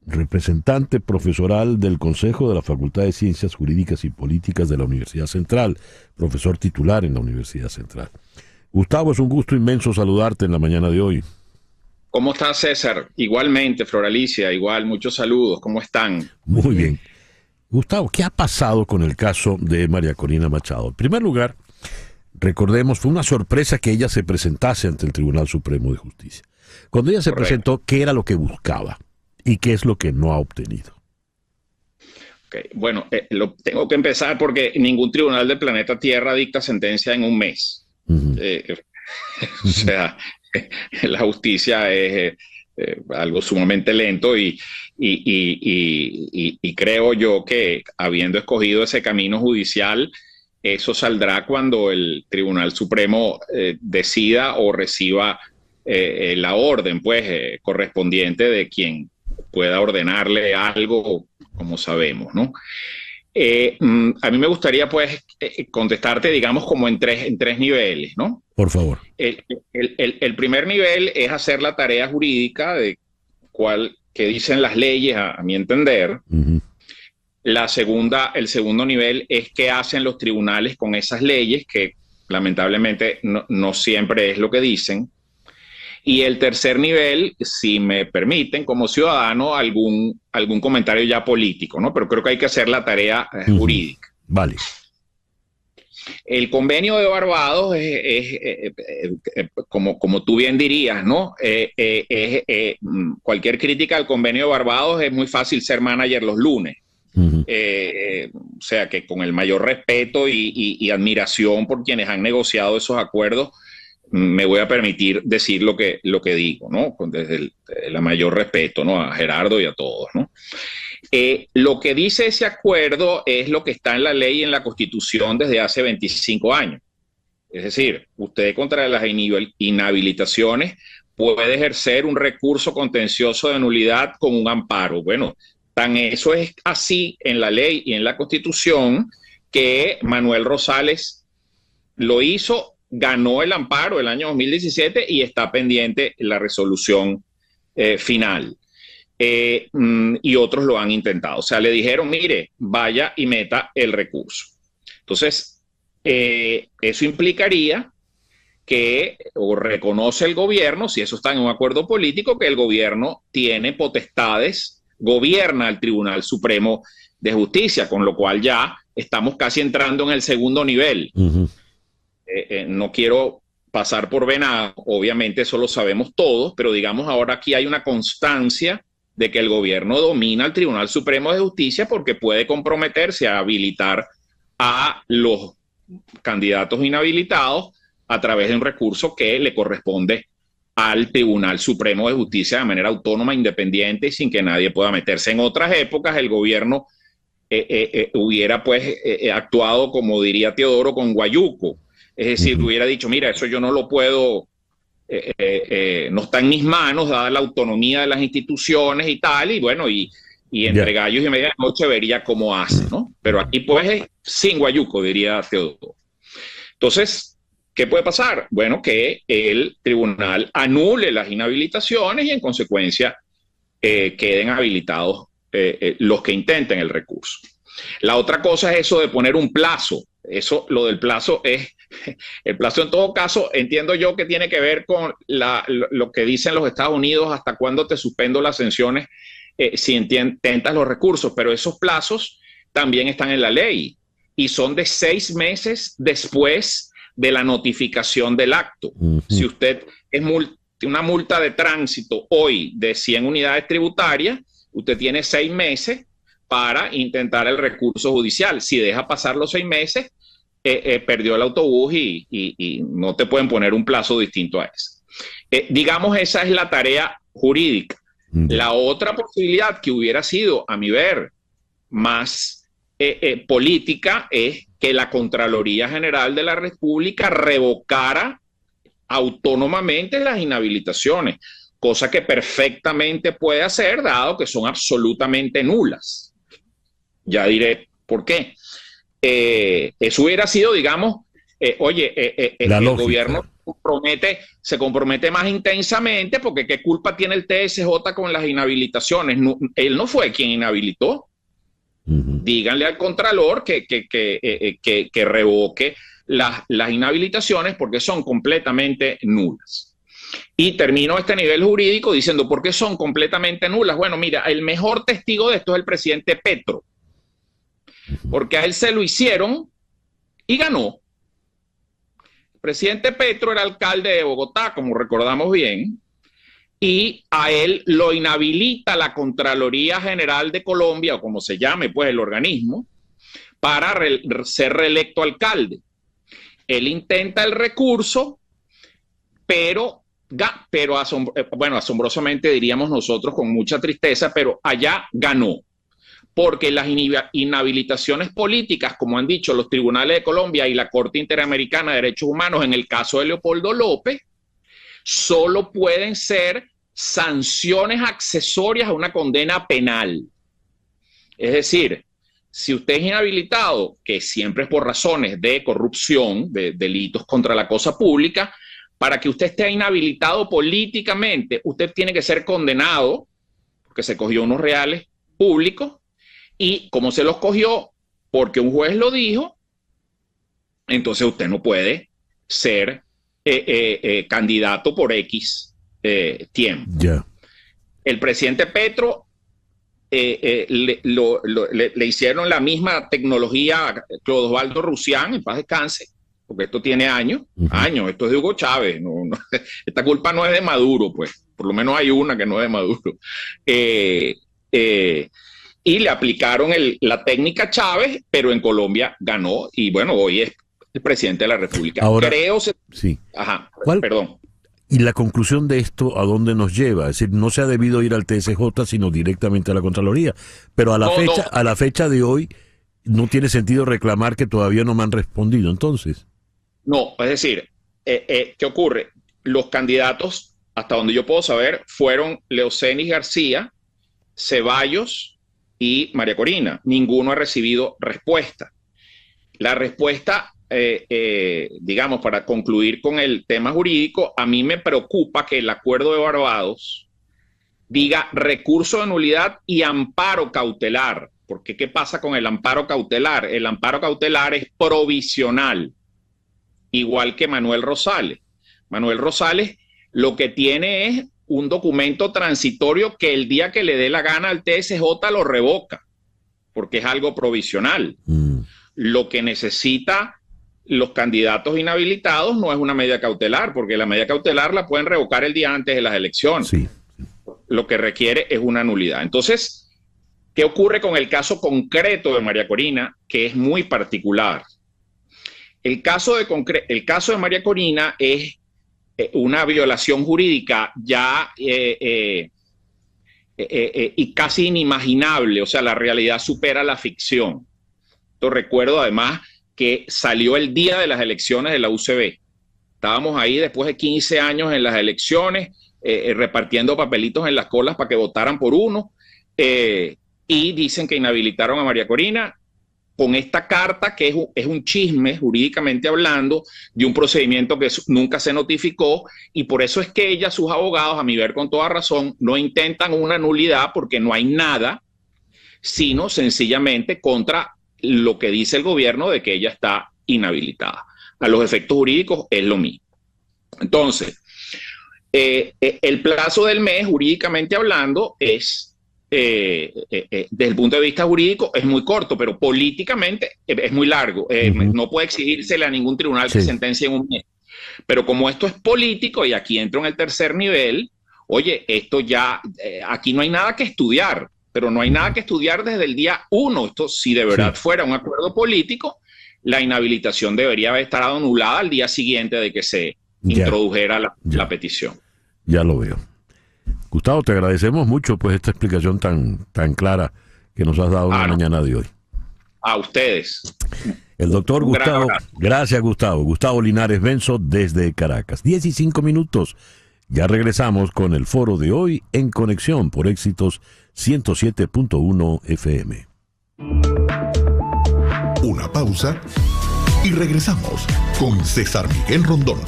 representante profesoral del Consejo de la Facultad de Ciencias Jurídicas y Políticas de la Universidad Central, profesor titular en la Universidad Central. Gustavo, es un gusto inmenso saludarte en la mañana de hoy. ¿Cómo estás, César? Igualmente, Flor Alicia, igual, muchos saludos. ¿Cómo están? Muy bien. Gustavo, ¿qué ha pasado con el caso de María Corina Machado? En primer lugar, recordemos, fue una sorpresa que ella se presentase ante el Tribunal Supremo de Justicia. Cuando ella se presentó, ¿qué era lo que buscaba y qué es lo que no ha obtenido? Okay. Bueno, tengo que empezar porque ningún tribunal del planeta Tierra dicta sentencia en un mes. O sea, la justicia es algo sumamente lento y creo yo que, habiendo escogido ese camino judicial, eso saldrá cuando el Tribunal Supremo decida o reciba la orden correspondiente de quien pueda ordenarle algo, como sabemos, ¿no? A mí me gustaría contestarte, digamos, como en tres niveles, ¿no? Por favor. El primer nivel es hacer la tarea jurídica de que dicen las leyes, a mi entender. Uh-huh. El segundo nivel es qué hacen los tribunales con esas leyes, que lamentablemente no siempre es lo que dicen. Y el tercer nivel, si me permiten, como ciudadano, algún comentario ya político, ¿no? Pero creo que hay que hacer la tarea jurídica. Vale. El convenio de Barbados como tú bien dirías, ¿no? Cualquier crítica al convenio de Barbados es muy fácil ser manager los lunes. Uh-huh. O sea que con el mayor respeto y admiración por quienes han negociado esos acuerdos, me voy a permitir decir lo que digo, ¿no? Desde el mayor respeto, ¿no? A Gerardo y a todos, ¿no? Lo que dice ese acuerdo es lo que está en la ley y en la Constitución desde hace 25 años. Es decir, usted contra las inhabilitaciones puede ejercer un recurso contencioso de nulidad con un amparo. Bueno, tan eso es así en la ley y en la Constitución que Manuel Rosales lo hizo, ganó el amparo el año 2017 y está pendiente la resolución final. Y otros lo han intentado. O sea, le dijeron, mire, vaya y meta el recurso. Entonces, eso implicaría que o reconoce el gobierno, si eso está en un acuerdo político, que el gobierno tiene potestades, gobierna el Tribunal Supremo de Justicia, con lo cual ya estamos casi entrando en el segundo nivel. Uh-huh. No quiero pasar por venado, obviamente eso lo sabemos todos, pero digamos ahora aquí hay una constancia de que el gobierno domina el Tribunal Supremo de Justicia porque puede comprometerse a habilitar a los candidatos inhabilitados a través de un recurso que le corresponde al Tribunal Supremo de Justicia de manera autónoma, independiente y sin que nadie pueda meterse. En otras épocas el gobierno hubiera pues actuado, como diría Teodoro, con guayuco. Es decir, hubiera dicho, mira, eso yo no lo puedo... no está en mis manos, dada la autonomía de las instituciones y tal, y bueno, y entre gallos y medianoche vería cómo hace, ¿no? Pero aquí pues es sin guayuco, diría Teodoro. Entonces, ¿qué puede pasar? Bueno, que el tribunal anule las inhabilitaciones y en consecuencia queden habilitados los que intenten el recurso. La otra cosa es eso de poner un plazo. Eso, lo del plazo es... El plazo en todo caso entiendo yo que tiene que ver con lo que dicen los Estados Unidos, hasta cuándo te suspendo las sanciones si intentas los recursos, pero esos plazos también están en la ley y son de 6 meses después de la notificación del acto. Uh-huh. Si usted es una multa de tránsito hoy de 100 unidades tributarias, usted tiene 6 meses para intentar el recurso judicial. Si deja pasar los 6 meses, perdió el autobús y no te pueden poner un plazo distinto a ese. Digamos, esa es la tarea jurídica. La otra posibilidad que hubiera sido, a mi ver, más política, es que la Contraloría General de la República revocara autónomamente las inhabilitaciones, cosa que perfectamente puede hacer, dado que son absolutamente nulas. Ya diré por qué. Eso hubiera sido, digamos, el gobierno se compromete más intensamente, porque ¿qué culpa tiene el TSJ con las inhabilitaciones? No, él no fue quien inhabilitó. Uh-huh. Díganle al Contralor que revoque las inhabilitaciones porque son completamente nulas. Y termino este nivel jurídico diciendo, ¿por qué son completamente nulas? Bueno, mira, el mejor testigo de esto es el presidente Petro, porque a él se lo hicieron y ganó. El presidente Petro era alcalde de Bogotá, como recordamos bien, y a él lo inhabilita la Contraloría General de Colombia, o como se llame pues el organismo, para ser reelecto alcalde. Él intenta el recurso, pero asombrosamente diríamos nosotros con mucha tristeza, pero allá ganó. Porque las inhabilitaciones políticas, como han dicho los tribunales de Colombia y la Corte Interamericana de Derechos Humanos en el caso de Leopoldo López, solo pueden ser sanciones accesorias a una condena penal. Es decir, si usted es inhabilitado, que siempre es por razones de corrupción, de delitos contra la cosa pública, para que usted esté inhabilitado políticamente, usted tiene que ser condenado, porque se cogió unos reales públicos, y como se los cogió porque un juez lo dijo, entonces usted no puede ser candidato por X tiempo. Yeah. El presidente Petro le hicieron la misma tecnología a Clodovaldo Rousián, en paz descanse, porque esto tiene años, esto es de Hugo Chávez, esta culpa no es de Maduro, pues, por lo menos hay una que no es de Maduro. Y le aplicaron la técnica Chávez, pero en Colombia ganó, y bueno, hoy es el presidente de la República. Ahora, sí. Ajá, ¿Cuál? Perdón. ¿Y la conclusión de esto a dónde nos lleva? Es decir, no se ha debido ir al TSJ, sino directamente a la Contraloría. Pero a la fecha de hoy, no tiene sentido reclamar que todavía no me han respondido, entonces. No, es decir, ¿qué ocurre? Los candidatos, hasta donde yo puedo saber, fueron Leocenis García, Ceballos y María Corina. Ninguno ha recibido respuesta. La respuesta, digamos, para concluir con el tema jurídico, a mí me preocupa que el acuerdo de Barbados diga recurso de nulidad y amparo cautelar. Porque ¿qué pasa con el amparo cautelar? El amparo cautelar es provisional, igual que Manuel Rosales. Manuel Rosales lo que tiene es un documento transitorio que el día que le dé la gana al TSJ lo revoca, porque es algo provisional. Lo que necesita los candidatos inhabilitados no es una medida cautelar, porque la medida cautelar la pueden revocar el día antes de las elecciones. Sí. Lo que requiere es una nulidad. Entonces, ¿qué ocurre con el caso concreto de María Corina, que es muy particular? El caso de María Corina es una violación jurídica ya y casi inimaginable, o sea, la realidad supera la ficción. Entonces, recuerdo además que salió el día de las elecciones de la UCB. Estábamos ahí después de 15 años en las elecciones, repartiendo papelitos en las colas para que votaran por uno, y dicen que inhabilitaron a María Corina con esta carta que es un chisme, jurídicamente hablando, de un procedimiento que nunca se notificó, y por eso es que ella, sus abogados, a mi ver con toda razón, no intentan una nulidad porque no hay nada, sino sencillamente contra lo que dice el gobierno de que ella está inhabilitada. A los efectos jurídicos es lo mismo. Entonces, el plazo del mes, jurídicamente hablando, es desde el punto de vista jurídico es muy corto, pero políticamente es muy largo. No puede exigírsele a ningún tribunal que sentencie en un mes. Pero como esto es político, y aquí entro en el tercer nivel, oye, esto ya, aquí no hay nada que estudiar, pero no hay nada que estudiar desde el día 1. Esto, si de verdad fuera un acuerdo político, la inhabilitación debería haber estado anulada al día siguiente de que se introdujera la petición. Ya lo veo. Gustavo, te agradecemos mucho pues esta explicación tan clara que nos has dado en la mañana de hoy. A ustedes. El doctor Gustavo, gracias Gustavo. Gustavo Linares Benzo desde Caracas. 15 minutos. Ya regresamos con el foro de hoy en Conexión por Éxitos 107.1 FM. Una pausa y regresamos con César Miguel Rondón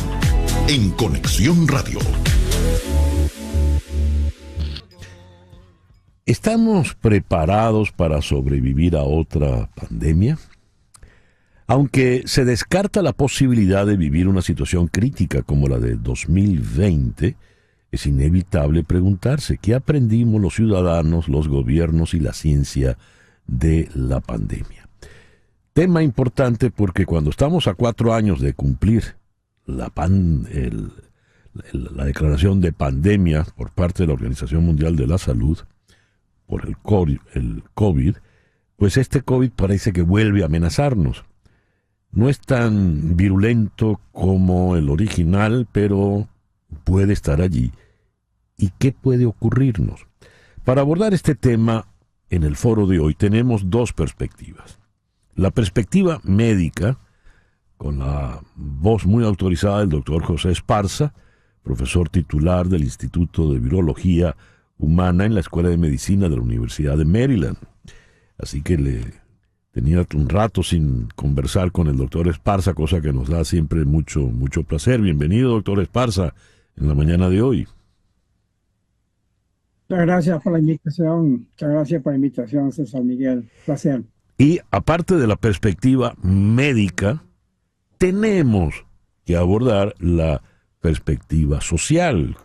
en Conexión Radio. ¿Estamos preparados para sobrevivir a otra pandemia? Aunque se descarta la posibilidad de vivir una situación crítica como la de 2020, es inevitable preguntarse qué aprendimos los ciudadanos, los gobiernos y la ciencia de la pandemia. Tema importante porque cuando estamos a 4 años de cumplir la declaración de pandemia por parte de la Organización Mundial de la Salud, por el COVID, pues este COVID parece que vuelve a amenazarnos. No es tan virulento como el original, pero puede estar allí. ¿Y qué puede ocurrirnos? Para abordar este tema, en el foro de hoy tenemos 2 perspectivas. La perspectiva médica, con la voz muy autorizada del doctor José Esparza, profesor titular del Instituto de Virología Humana en la Escuela de Medicina de la Universidad de Maryland. Así que tenía un rato sin conversar con el doctor Esparza, cosa que nos da siempre mucho placer. Bienvenido, doctor Esparza, en la mañana de hoy. Muchas gracias por la invitación. Muchas gracias por la invitación, César Miguel. Placer. Y aparte de la perspectiva médica, tenemos que abordar la perspectiva social.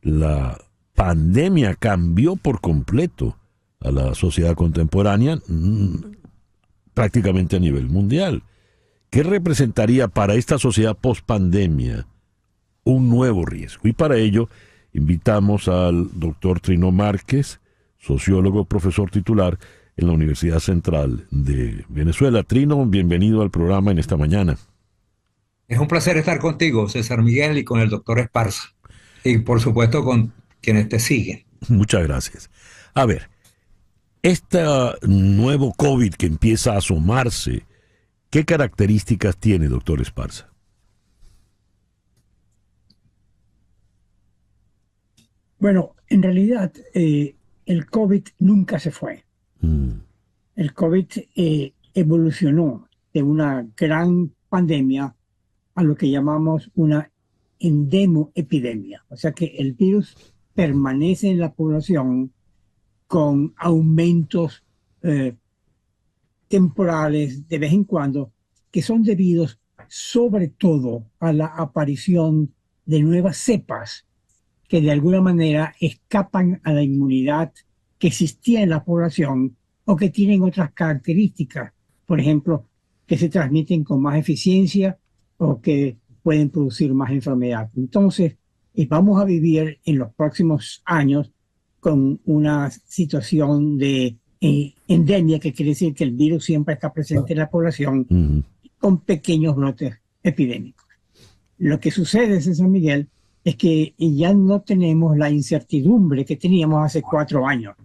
La pandemia cambió por completo a la sociedad contemporánea, prácticamente a nivel mundial. ¿Qué representaría para esta sociedad post-pandemia un nuevo riesgo? Y para ello invitamos al doctor Trino Márquez, sociólogo, profesor titular en la Universidad Central de Venezuela. Trino, bienvenido al programa en esta mañana. Es un placer estar contigo, César Miguel, y con el doctor Esparza. Y por supuesto con quienes te siguen. Muchas gracias. A ver, este nuevo COVID que empieza a asomarse, ¿qué características tiene, doctor Esparza? Bueno, en realidad el COVID nunca se fue. El COVID evolucionó de una gran pandemia a lo que llamamos una endemoepidemia. O sea que el virus permanece en la población con aumentos temporales de vez en cuando, que son debidos sobre todo a la aparición de nuevas cepas que de alguna manera escapan a la inmunidad que existía en la población o que tienen otras características, por ejemplo, que se transmiten con más eficiencia o que pueden producir más enfermedad. Entonces, vamos a vivir en los próximos años con una situación de endemia, que quiere decir que el virus siempre está presente en la población, con pequeños brotes epidémicos. Lo que sucede, César Miguel, es que ya no tenemos la incertidumbre que teníamos hace 4 años,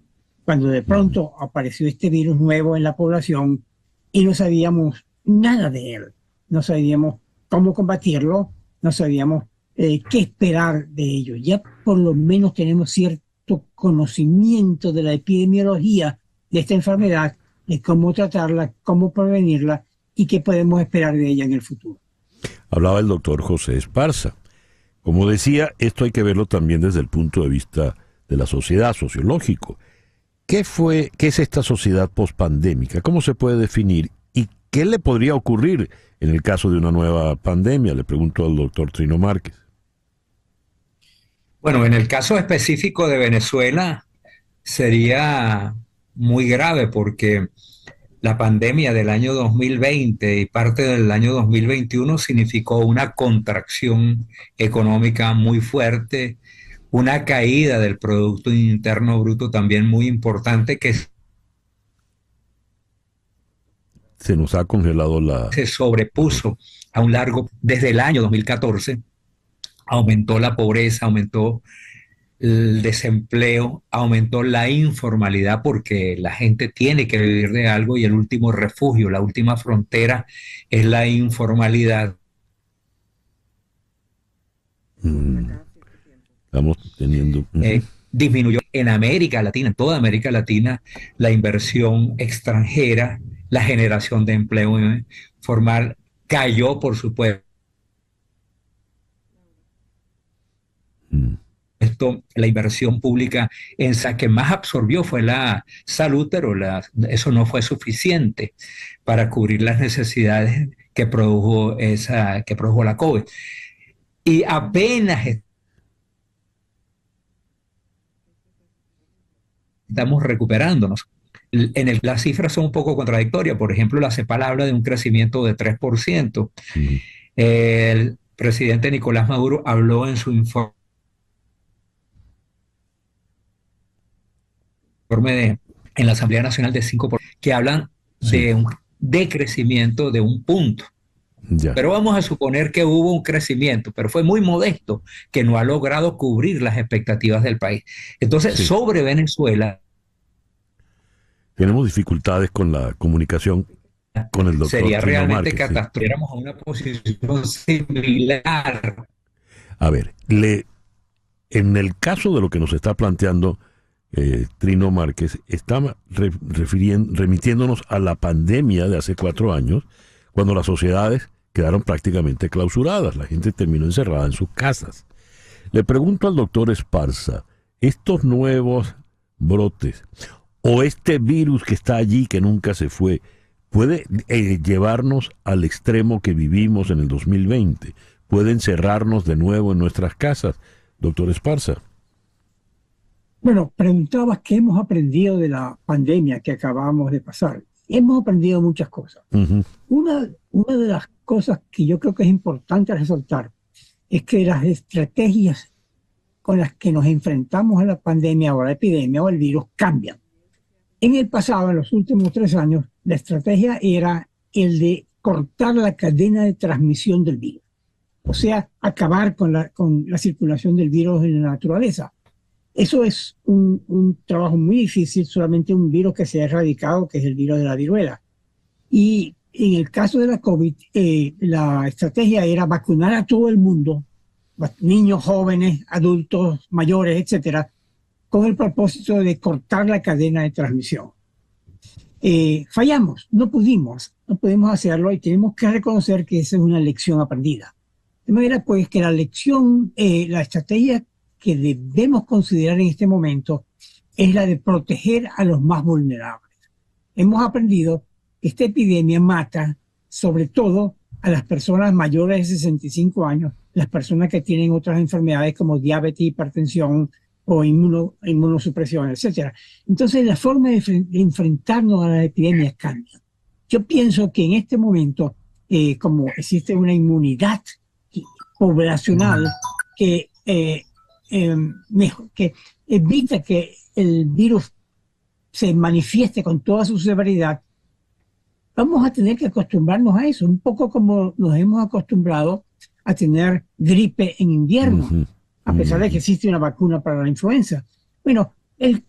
cuando de pronto apareció este virus nuevo en la población y no sabíamos nada de él. No sabíamos cómo combatirlo, no sabíamos qué esperar de ello. Ya por lo menos tenemos cierto conocimiento de la epidemiología de esta enfermedad, de cómo tratarla, cómo prevenirla y qué podemos esperar de ella en el futuro. Hablaba el doctor José Esparza. Como decía, esto hay que verlo también desde el punto de vista de la sociedad, sociológico. ¿Qué es esta sociedad pospandémica? ¿Cómo se puede definir? ¿Y qué le podría ocurrir en el caso de una nueva pandemia? Le pregunto al doctor Trino Márquez. Bueno, en el caso específico de Venezuela sería muy grave porque la pandemia del año 2020 y parte del año 2021 significó una contracción económica muy fuerte, una caída del Producto Interno Bruto también muy importante que se nos ha congelado se sobrepuso a un largo, desde el año 2014, aumentó la pobreza, aumentó el desempleo, aumentó la informalidad porque la gente tiene que vivir de algo y el último refugio, la última frontera es la informalidad. Estamos teniendo... Disminuyó en América Latina, en toda América Latina, la inversión extranjera, la generación de empleo formal cayó, por supuesto. La inversión pública en la que más absorbió fue la salud, pero eso no fue suficiente para cubrir las necesidades que produjo la COVID. Y apenas estamos recuperándonos. Las cifras son un poco contradictorias. Por ejemplo, la CEPAL habla de un crecimiento de 3%. El presidente Nicolás Maduro habló en su informe en la Asamblea Nacional de 5%, que hablan de un decrecimiento de 1 punto. Pero vamos a suponer que hubo un crecimiento, pero fue muy modesto, que no ha logrado cubrir las expectativas del país. Entonces, sobre Venezuela... Tenemos dificultades con la comunicación con el doctor. Sería realmente catastrófico. Éramos a una posición similar. A ver, en el caso de lo que nos está planteando Trino Márquez, está remitiéndonos a la pandemia de hace 4 años, cuando las sociedades quedaron prácticamente clausuradas, la gente terminó encerrada en sus casas. Le pregunto al doctor Esparza, estos nuevos brotes o este virus que está allí que nunca se fue, ¿puede llevarnos al extremo que vivimos en el 2020? ¿Puede encerrarnos de nuevo en nuestras casas? Doctor Esparza. Bueno, preguntabas qué hemos aprendido de la pandemia que acabamos de pasar. Hemos aprendido muchas cosas. Una de las cosas que yo creo que es importante resaltar es que las estrategias con las que nos enfrentamos a la pandemia o a la epidemia o al virus cambian. En el pasado, en los últimos 3 años, la estrategia era el de cortar la cadena de transmisión del virus. O sea, acabar con la circulación del virus en la naturaleza. Eso es un trabajo muy difícil, solamente un virus que se ha erradicado, que es el virus de la viruela. Y en el caso de la COVID, la estrategia era vacunar a todo el mundo, niños, jóvenes, adultos, mayores, etcétera, con el propósito de cortar la cadena de transmisión. Fallamos, no pudimos hacerlo y tenemos que reconocer que esa es una lección aprendida. De manera pues que la estrategia que debemos considerar en este momento es la de proteger a los más vulnerables. Hemos aprendido que esta epidemia mata sobre todo a las personas mayores de 65 años, las personas que tienen otras enfermedades como diabetes, hipertensión o inmunosupresión, etc. Entonces la forma de enfrentarnos a las epidemias cambia. Yo pienso que en este momento, como existe una inmunidad poblacional que evita que el virus se manifieste con toda su severidad, vamos a tener que acostumbrarnos a eso, un poco como nos hemos acostumbrado a tener gripe en invierno, a pesar de que existe una vacuna para la influenza. Bueno,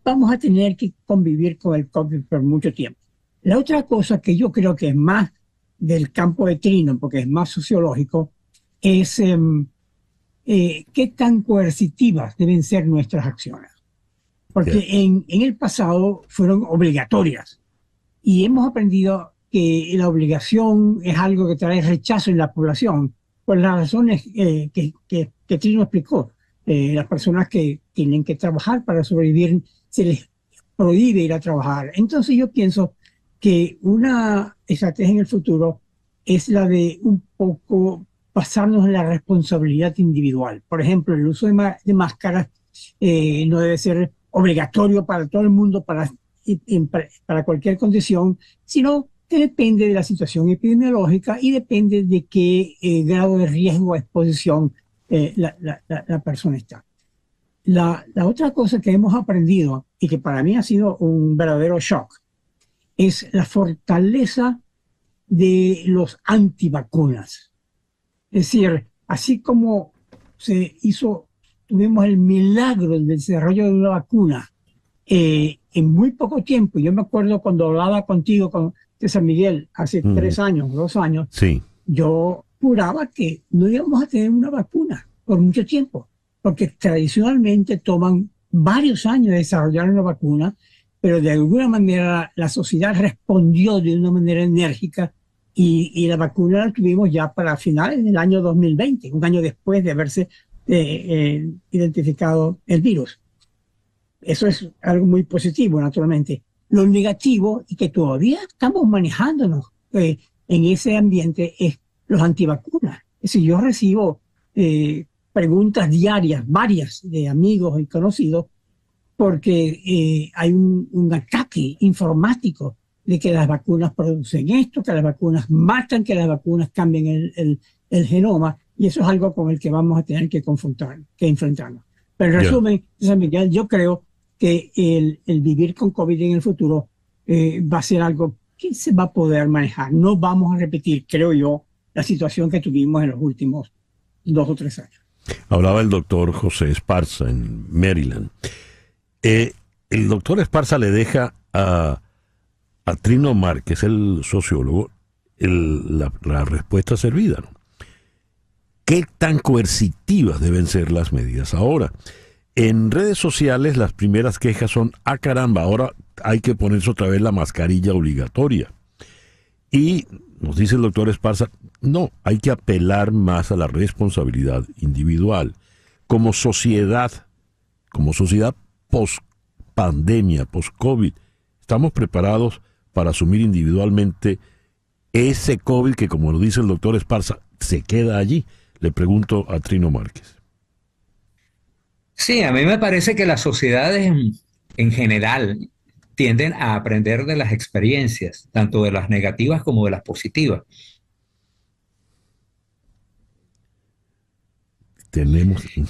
vamos a tener que convivir con el COVID por mucho tiempo. La otra cosa que yo creo que es más del campo de Trino, porque es más sociológico, es qué tan coercitivas deben ser nuestras acciones. Porque en el pasado fueron obligatorias y hemos aprendido que la obligación es algo que trae rechazo en la población por las razones que Trino explicó. Las personas que tienen que trabajar para sobrevivir se les prohíbe ir a trabajar. Entonces yo pienso que una estrategia en el futuro es la de un poco basarnos en la responsabilidad individual. Por ejemplo, el uso de máscaras no debe ser obligatorio para todo el mundo, para cualquier condición, sino que depende de la situación epidemiológica y depende de qué grado de riesgo o exposición la persona está. La otra cosa que hemos aprendido y que para mí ha sido un verdadero shock es la fortaleza de los antivacunas. Es decir, así como tuvimos el milagro del desarrollo de una vacuna en muy poco tiempo. Yo me acuerdo cuando hablaba contigo de San Miguel hace 3 años, 2 años, sí. Yo juraba que no íbamos a tener una vacuna por mucho tiempo, porque tradicionalmente toman varios años de desarrollar una vacuna, pero de alguna manera la sociedad respondió de una manera enérgica y la vacuna la tuvimos ya para finales del año 2020, un año después de haberse identificado el virus. Eso es algo muy positivo, naturalmente. Lo negativo y que todavía estamos manejándonos en ese ambiente es los antivacunas. Es decir, yo recibo preguntas diarias, varias de amigos y conocidos, porque hay un ataque informático de que las vacunas producen esto, que las vacunas matan, que las vacunas cambian el genoma, y eso es algo con el que vamos a tener que enfrentarnos. Pero en resumen, San Miguel, yo creo que el vivir con COVID en el futuro va a ser algo que se va a poder manejar. No vamos a repetir, creo yo, la situación que tuvimos en los últimos 2 o 3 años. Hablaba el doctor José Esparza en Maryland. El doctor Esparza le deja a Trino Márquez, el sociólogo, la respuesta servida, ¿no? ¿Qué tan coercitivas deben ser las medidas ahora? En redes sociales las primeras quejas son, caramba, ahora hay que ponerse otra vez la mascarilla obligatoria. Y nos dice el doctor Esparza, no, hay que apelar más a la responsabilidad individual. Como sociedad post-pandemia, post-COVID, ¿estamos preparados para asumir individualmente ese COVID que, como lo dice el doctor Esparza, se queda allí? Le pregunto a Trino Márquez. Sí, a mí me parece que las sociedades en general tienden a aprender de las experiencias, tanto de las negativas como de las positivas.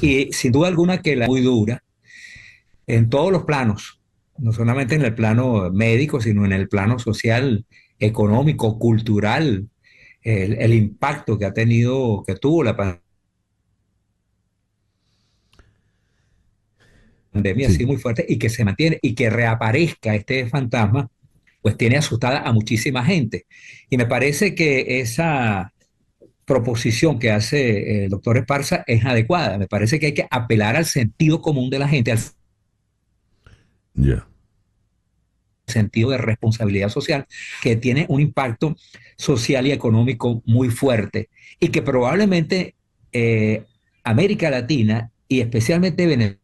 Y sin duda alguna que la muy dura en todos los planos, no solamente en el plano médico, sino en el plano social, económico, cultural, el impacto que tuvo la pandemia, sí, ha sido muy fuerte y que se mantiene, y que reaparezca este fantasma, pues tiene asustada a muchísima gente. Y me parece que esa proposición que hace el doctor Esparza es adecuada. Me parece que hay que apelar al sentido común de la gente, al sentido de responsabilidad social, que tiene un impacto social y económico muy fuerte, y que probablemente América Latina y especialmente Venezuela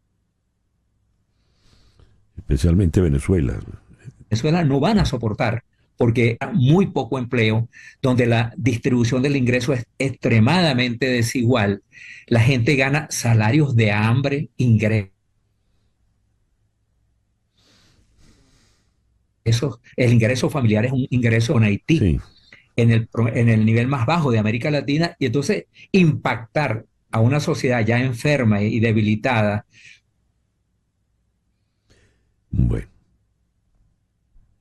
no van a soportar, porque hay muy poco empleo, donde la distribución del ingreso es extremadamente desigual. La gente gana salarios de hambre, ingresos. El ingreso familiar es un ingreso en Haití, sí, en el nivel más bajo de América Latina, y entonces impactar a una sociedad ya enferma y debilitada. Bueno.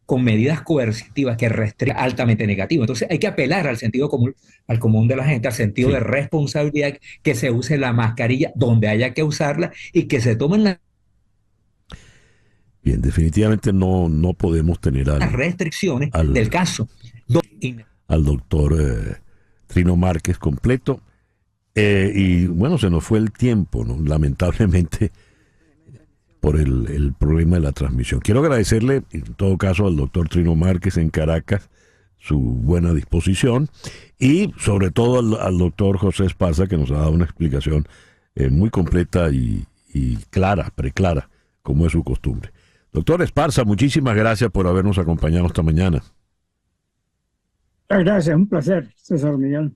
Con medidas coercitivas que restringen, altamente negativo. Entonces hay que apelar al sentido común, al común de la gente, al sentido de responsabilidad, que se use la mascarilla donde haya que usarla y que se tomen las Bien, definitivamente no podemos tener las restricciones del caso. Al doctor Trino Márquez completo. Y bueno, se nos fue el tiempo, ¿no? Lamentablemente, por el problema de la transmisión. Quiero agradecerle, en todo caso, al doctor Trino Márquez en Caracas su buena disposición, y sobre todo al doctor José Esparza, que nos ha dado una explicación muy completa y clara, preclara, como es su costumbre. Doctor Esparza, muchísimas gracias por habernos acompañado esta mañana. Gracias, un placer, César Miguel.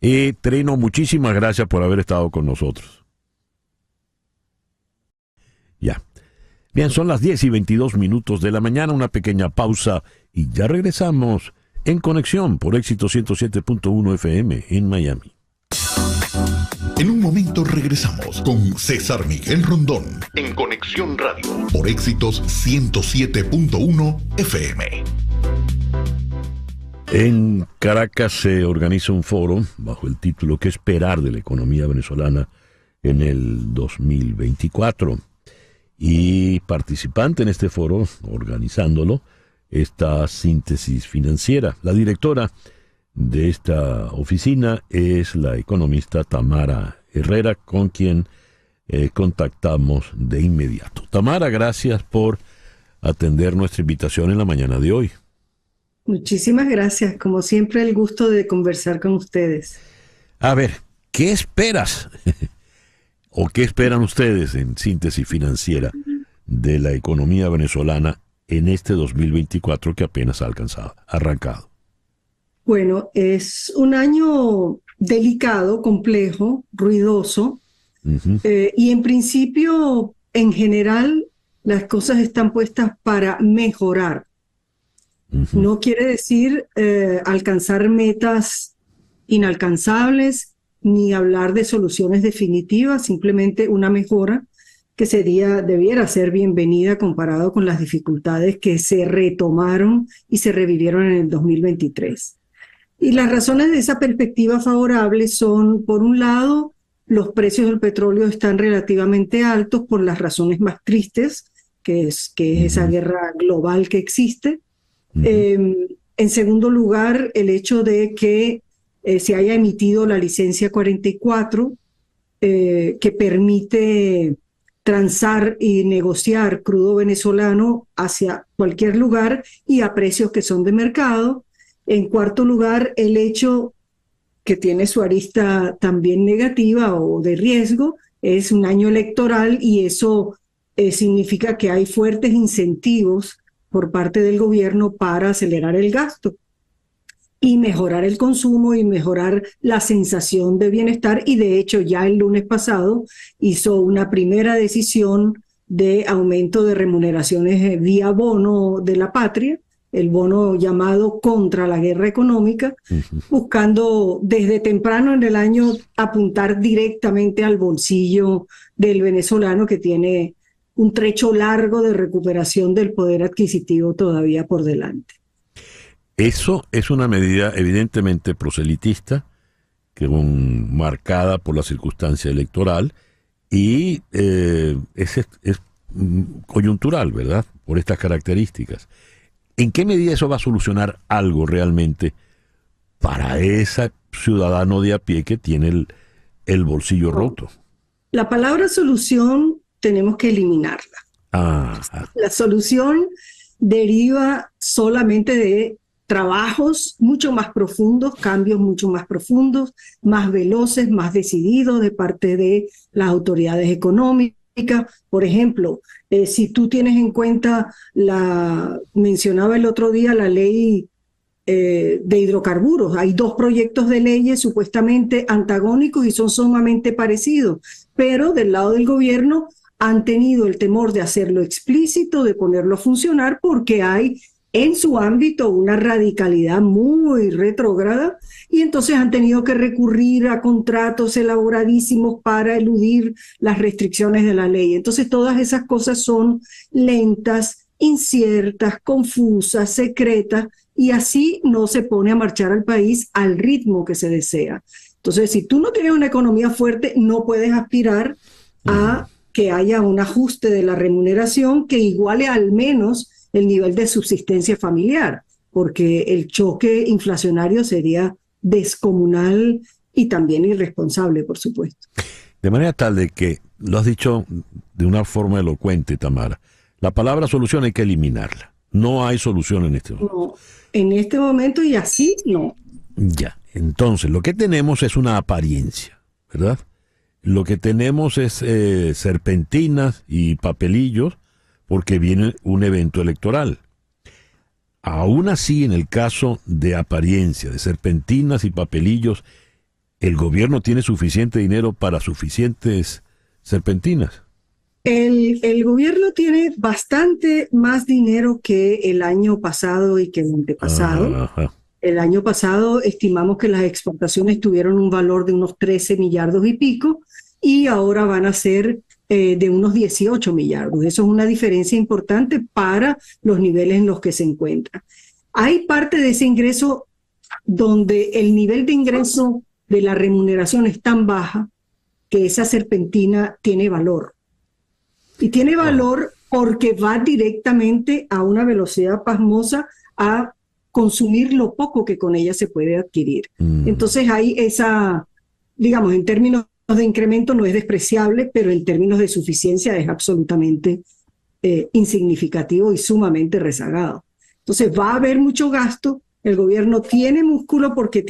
Y Trino, muchísimas gracias por haber estado con nosotros. Ya. Bien, son las 10:22 de la mañana, una pequeña pausa y ya regresamos en Conexión por Éxito 107.1 FM en Miami. En un momento regresamos con César Miguel Rondón en Conexión Radio por Éxitos 107.1 FM. En Caracas se organiza un foro bajo el título ¿Qué esperar de la economía venezolana en el 2024? Y participante en este foro, organizándolo, está Síntesis Financiera. La directora de esta oficina es la economista Tamara Herrera, con quien contactamos de inmediato. Tamara, gracias por atender nuestra invitación en la mañana de hoy. Muchísimas gracias. Como siempre, el gusto de conversar con ustedes. A ver, ¿qué esperas? ¿O qué esperan ustedes en Síntesis Financiera de la economía venezolana en este 2024 que apenas ha arrancado? Bueno, es un año delicado, complejo, ruidoso, y en principio, en general, las cosas están puestas para mejorar. No quiere decir alcanzar metas inalcanzables, ni hablar de soluciones definitivas, simplemente una mejora que debiera ser bienvenida comparado con las dificultades que se retomaron y se revivieron en el 2023. Y las razones de esa perspectiva favorable son, por un lado, los precios del petróleo están relativamente altos por las razones más tristes, que es esa guerra global que existe. En segundo lugar, el hecho de que se haya emitido la licencia 44, que permite transar y negociar crudo venezolano hacia cualquier lugar y a precios que son de mercado. En cuarto lugar, el hecho que tiene su arista también negativa o de riesgo, es un año electoral y eso significa que hay fuertes incentivos por parte del gobierno para acelerar el gasto. y mejorar el consumo y mejorar la sensación de bienestar. Y de hecho ya el lunes pasado hizo una primera decisión de aumento de remuneraciones vía bono de la patria, el bono llamado contra la guerra económica, buscando desde temprano en el año apuntar directamente al bolsillo del venezolano, que tiene un trecho largo de recuperación del poder adquisitivo todavía por delante. Eso es una medida evidentemente proselitista, que marcada por la circunstancia electoral, y es coyuntural, ¿verdad? Por estas características. ¿En qué medida eso va a solucionar algo realmente para ese ciudadano de a pie que tiene el bolsillo roto? La palabra solución tenemos que eliminarla. La solución deriva solamente de trabajos mucho más profundos, cambios mucho más profundos, más veloces, más decididos de parte de las autoridades económicas. Por ejemplo, si tú tienes en cuenta, mencionaba el otro día la ley de hidrocarburos. Hay dos proyectos de leyes supuestamente antagónicos y son sumamente parecidos, pero del lado del gobierno han tenido el temor de hacerlo explícito, de ponerlo a funcionar, porque hay en su ámbito una radicalidad muy retrógrada, y entonces han tenido que recurrir a contratos elaboradísimos para eludir las restricciones de la ley. Entonces todas esas cosas son lentas, inciertas, confusas, secretas, y así no se pone a marchar al país al ritmo que se desea. Entonces, si tú no tienes una economía fuerte, no puedes aspirar a que haya un ajuste de la remuneración que iguale al menos el nivel de subsistencia familiar, porque el choque inflacionario sería descomunal y también irresponsable, por supuesto. De manera tal de que, lo has dicho de una forma elocuente, Tamara, la palabra solución hay que eliminarla. No hay solución en este momento. No, en este momento, y así no. Ya, entonces lo que tenemos es una apariencia, ¿verdad? Lo que tenemos es serpentinas y papelillos, porque viene un evento electoral. Aún así, en el caso de apariencia, de serpentinas y papelillos, ¿el gobierno tiene suficiente dinero para suficientes serpentinas? El gobierno tiene bastante más dinero que el año pasado y que el antepasado. El año pasado estimamos que las exportaciones tuvieron un valor de unos 13 millardos y pico, y ahora van a ser de unos 18 millardos. Eso es una diferencia importante para los niveles en los que se encuentra. Hay parte de ese ingreso donde el nivel de ingreso de la remuneración es tan baja que esa serpentina tiene valor. Y tiene valor porque va directamente a una velocidad pasmosa a consumir lo poco que con ella se puede adquirir. Entonces hay esa, digamos, en términos de incremento no es despreciable, pero en términos de suficiencia es absolutamente insignificativo y sumamente rezagado. Entonces va a haber mucho gasto. El gobierno tiene músculo porque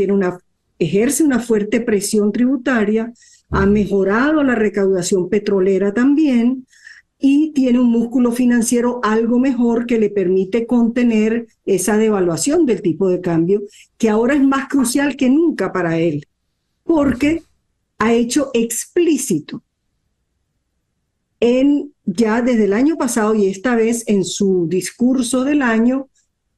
ejerce una fuerte presión tributaria, ha mejorado la recaudación petrolera también, y tiene un músculo financiero algo mejor que le permite contener esa devaluación del tipo de cambio, que ahora es más crucial que nunca para él, porque ha hecho explícito ya desde el año pasado y esta vez en su discurso del año,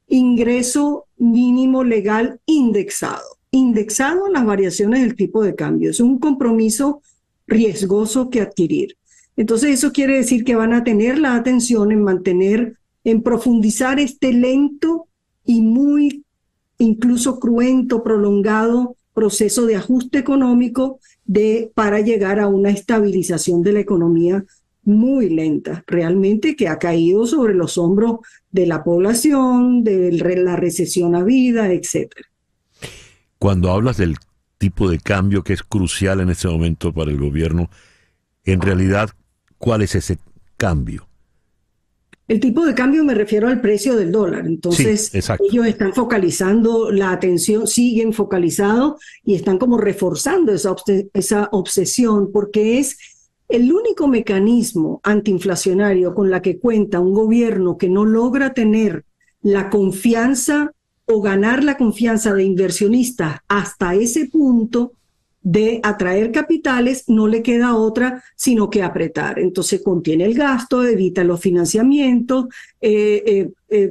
ingreso mínimo legal indexado a las variaciones del tipo de cambio. Es un compromiso riesgoso que adquirir. Entonces eso quiere decir que van a tener la atención en profundizar este lento y muy incluso cruento, prolongado proceso de ajuste económico para llegar a una estabilización de la economía muy lenta, realmente, que ha caído sobre los hombros de la población, de la recesión habida, etcétera. Cuando hablas del tipo de cambio que es crucial en este momento para el gobierno, en realidad, ¿cuál es ese cambio? El tipo de cambio me refiero al precio del dólar. Entonces, sí, ellos están focalizando la atención, siguen focalizados y están como reforzando esa obsesión, porque es el único mecanismo antiinflacionario con la que cuenta un gobierno que no logra tener la confianza o ganar la confianza de inversionistas hasta ese punto de atraer capitales, no le queda otra sino que apretar. Entonces contiene el gasto, evita los financiamientos,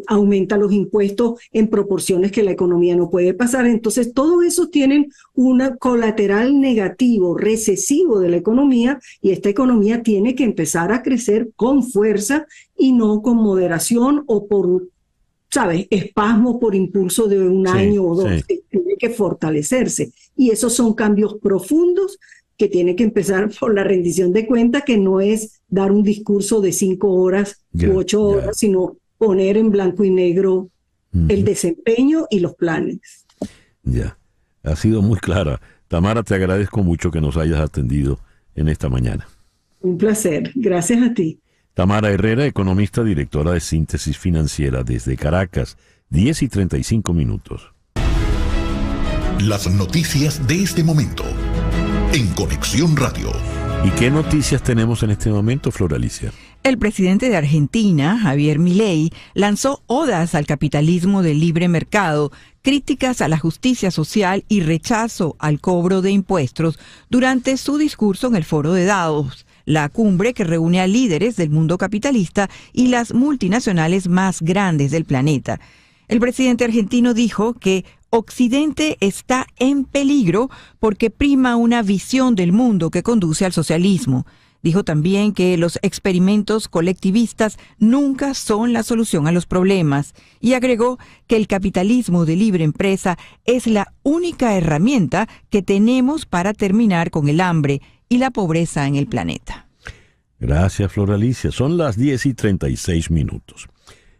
aumenta los impuestos en proporciones que la economía no puede pasar. Entonces todo eso tienen un colateral negativo, recesivo de la economía, y esta economía tiene que empezar a crecer con fuerza y no con moderación o por, ¿sabes?, espasmo por impulso de un año o dos. Tiene que fortalecerse. Y esos son cambios profundos que tiene que empezar por la rendición de cuentas, que no es dar un discurso de 5 horas u 8 horas, sino poner en blanco y negro el desempeño y los planes. Ya, ha sido muy clara. Tamara, te agradezco mucho que nos hayas atendido en esta mañana. Un placer. Gracias a ti. Tamara Herrera, economista, directora de Síntesis Financiera desde Caracas, 10:35. Las noticias de este momento en Conexión Radio. ¿Y qué noticias tenemos en este momento, Flor Alicia? El presidente de Argentina, Javier Milei, lanzó odas al capitalismo del libre mercado, críticas a la justicia social y rechazo al cobro de impuestos durante su discurso en el Foro de Davos, la cumbre que reúne a líderes del mundo capitalista y las multinacionales más grandes del planeta. El presidente argentino dijo que Occidente está en peligro porque prima una visión del mundo que conduce al socialismo. Dijo también que los experimentos colectivistas nunca son la solución a los problemas y agregó que el capitalismo de libre empresa es la única herramienta que tenemos para terminar con el hambre y la pobreza en el planeta. Gracias, Flor Alicia. Son las 10:36.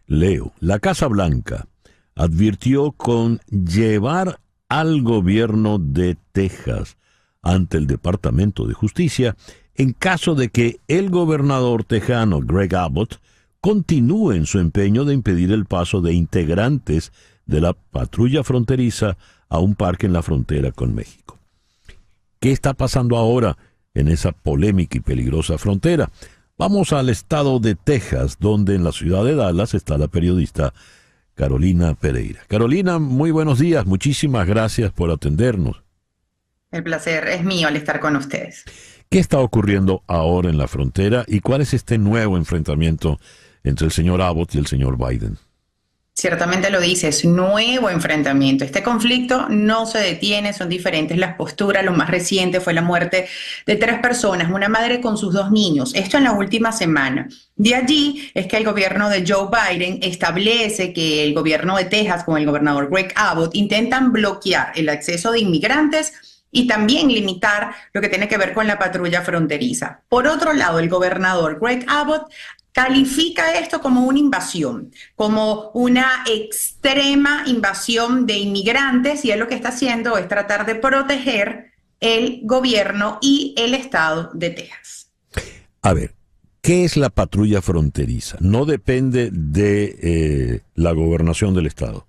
Leo, la Casa Blanca advirtió con llevar al gobierno de Texas ante el Departamento de Justicia en caso de que el gobernador tejano Greg Abbott continúe en su empeño de impedir el paso de integrantes de la patrulla fronteriza a un parque en la frontera con México. ¿Qué está pasando ahora en esa polémica y peligrosa frontera? Vamos al estado de Texas, donde en la ciudad de Dallas está la periodista Carolina Pereira. Carolina, muy buenos días. Muchísimas gracias por atendernos. El placer es mío al estar con ustedes. ¿Qué está ocurriendo ahora en la frontera y cuál es este nuevo enfrentamiento entre el señor Abbott y el señor Biden? Ciertamente lo dices, nuevo enfrentamiento. Este conflicto no se detiene, son diferentes las posturas. Lo más reciente fue la muerte de 3 personas, una madre con sus 2 niños. Esto en la última semana. De allí es que el gobierno de Joe Biden establece que el gobierno de Texas con el gobernador Greg Abbott intentan bloquear el acceso de inmigrantes y también limitar lo que tiene que ver con la patrulla fronteriza. Por otro lado, el gobernador Greg Abbott califica esto como una invasión, como una extrema invasión de inmigrantes, y él lo que está haciendo es tratar de proteger el gobierno y el estado de Texas. A ver, ¿qué es la patrulla fronteriza? ¿No depende de la gobernación del estado?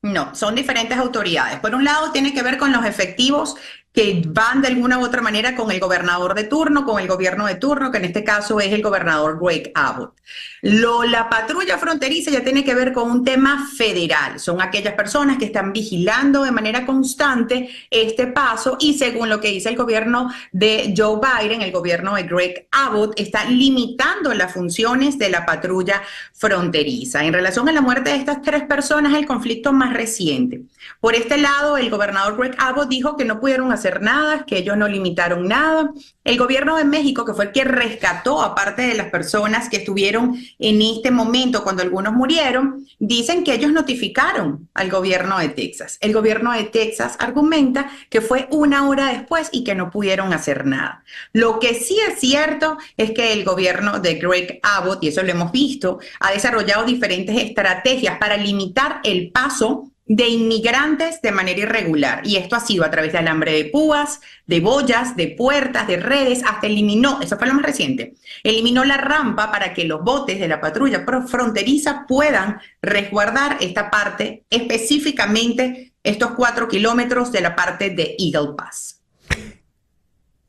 No, son diferentes autoridades. Por un lado, tiene que ver con los efectivos que van de alguna u otra manera con el gobernador de turno, con el gobierno de turno, que en este caso es el gobernador Greg Abbott. La patrulla fronteriza ya tiene que ver con un tema federal. Son aquellas personas que están vigilando de manera constante este paso y, según lo que dice el gobierno de Joe Biden, el gobierno de Greg Abbott está limitando las funciones de la patrulla fronteriza. En relación a la muerte de estas 3 personas, el conflicto más reciente. Por este lado, el gobernador Greg Abbott dijo que no pudieron hacer nada, que ellos no limitaron nada. El gobierno de México, que fue el que rescató a parte de las personas que estuvieron en este momento cuando algunos murieron, dicen que ellos notificaron al gobierno de Texas. El gobierno de Texas argumenta que fue 1 hora después y que no pudieron hacer nada. Lo que sí es cierto es que el gobierno de Greg Abbott, y eso lo hemos visto, ha desarrollado diferentes estrategias para limitar el paso de inmigrantes de manera irregular. Y esto ha sido a través de alambre de púas, de boyas, de puertas, de redes, hasta eliminó, eso fue lo más reciente, eliminó la rampa para que los botes de la patrulla fronteriza puedan resguardar esta parte, específicamente estos 4 kilómetros de la parte de Eagle Pass.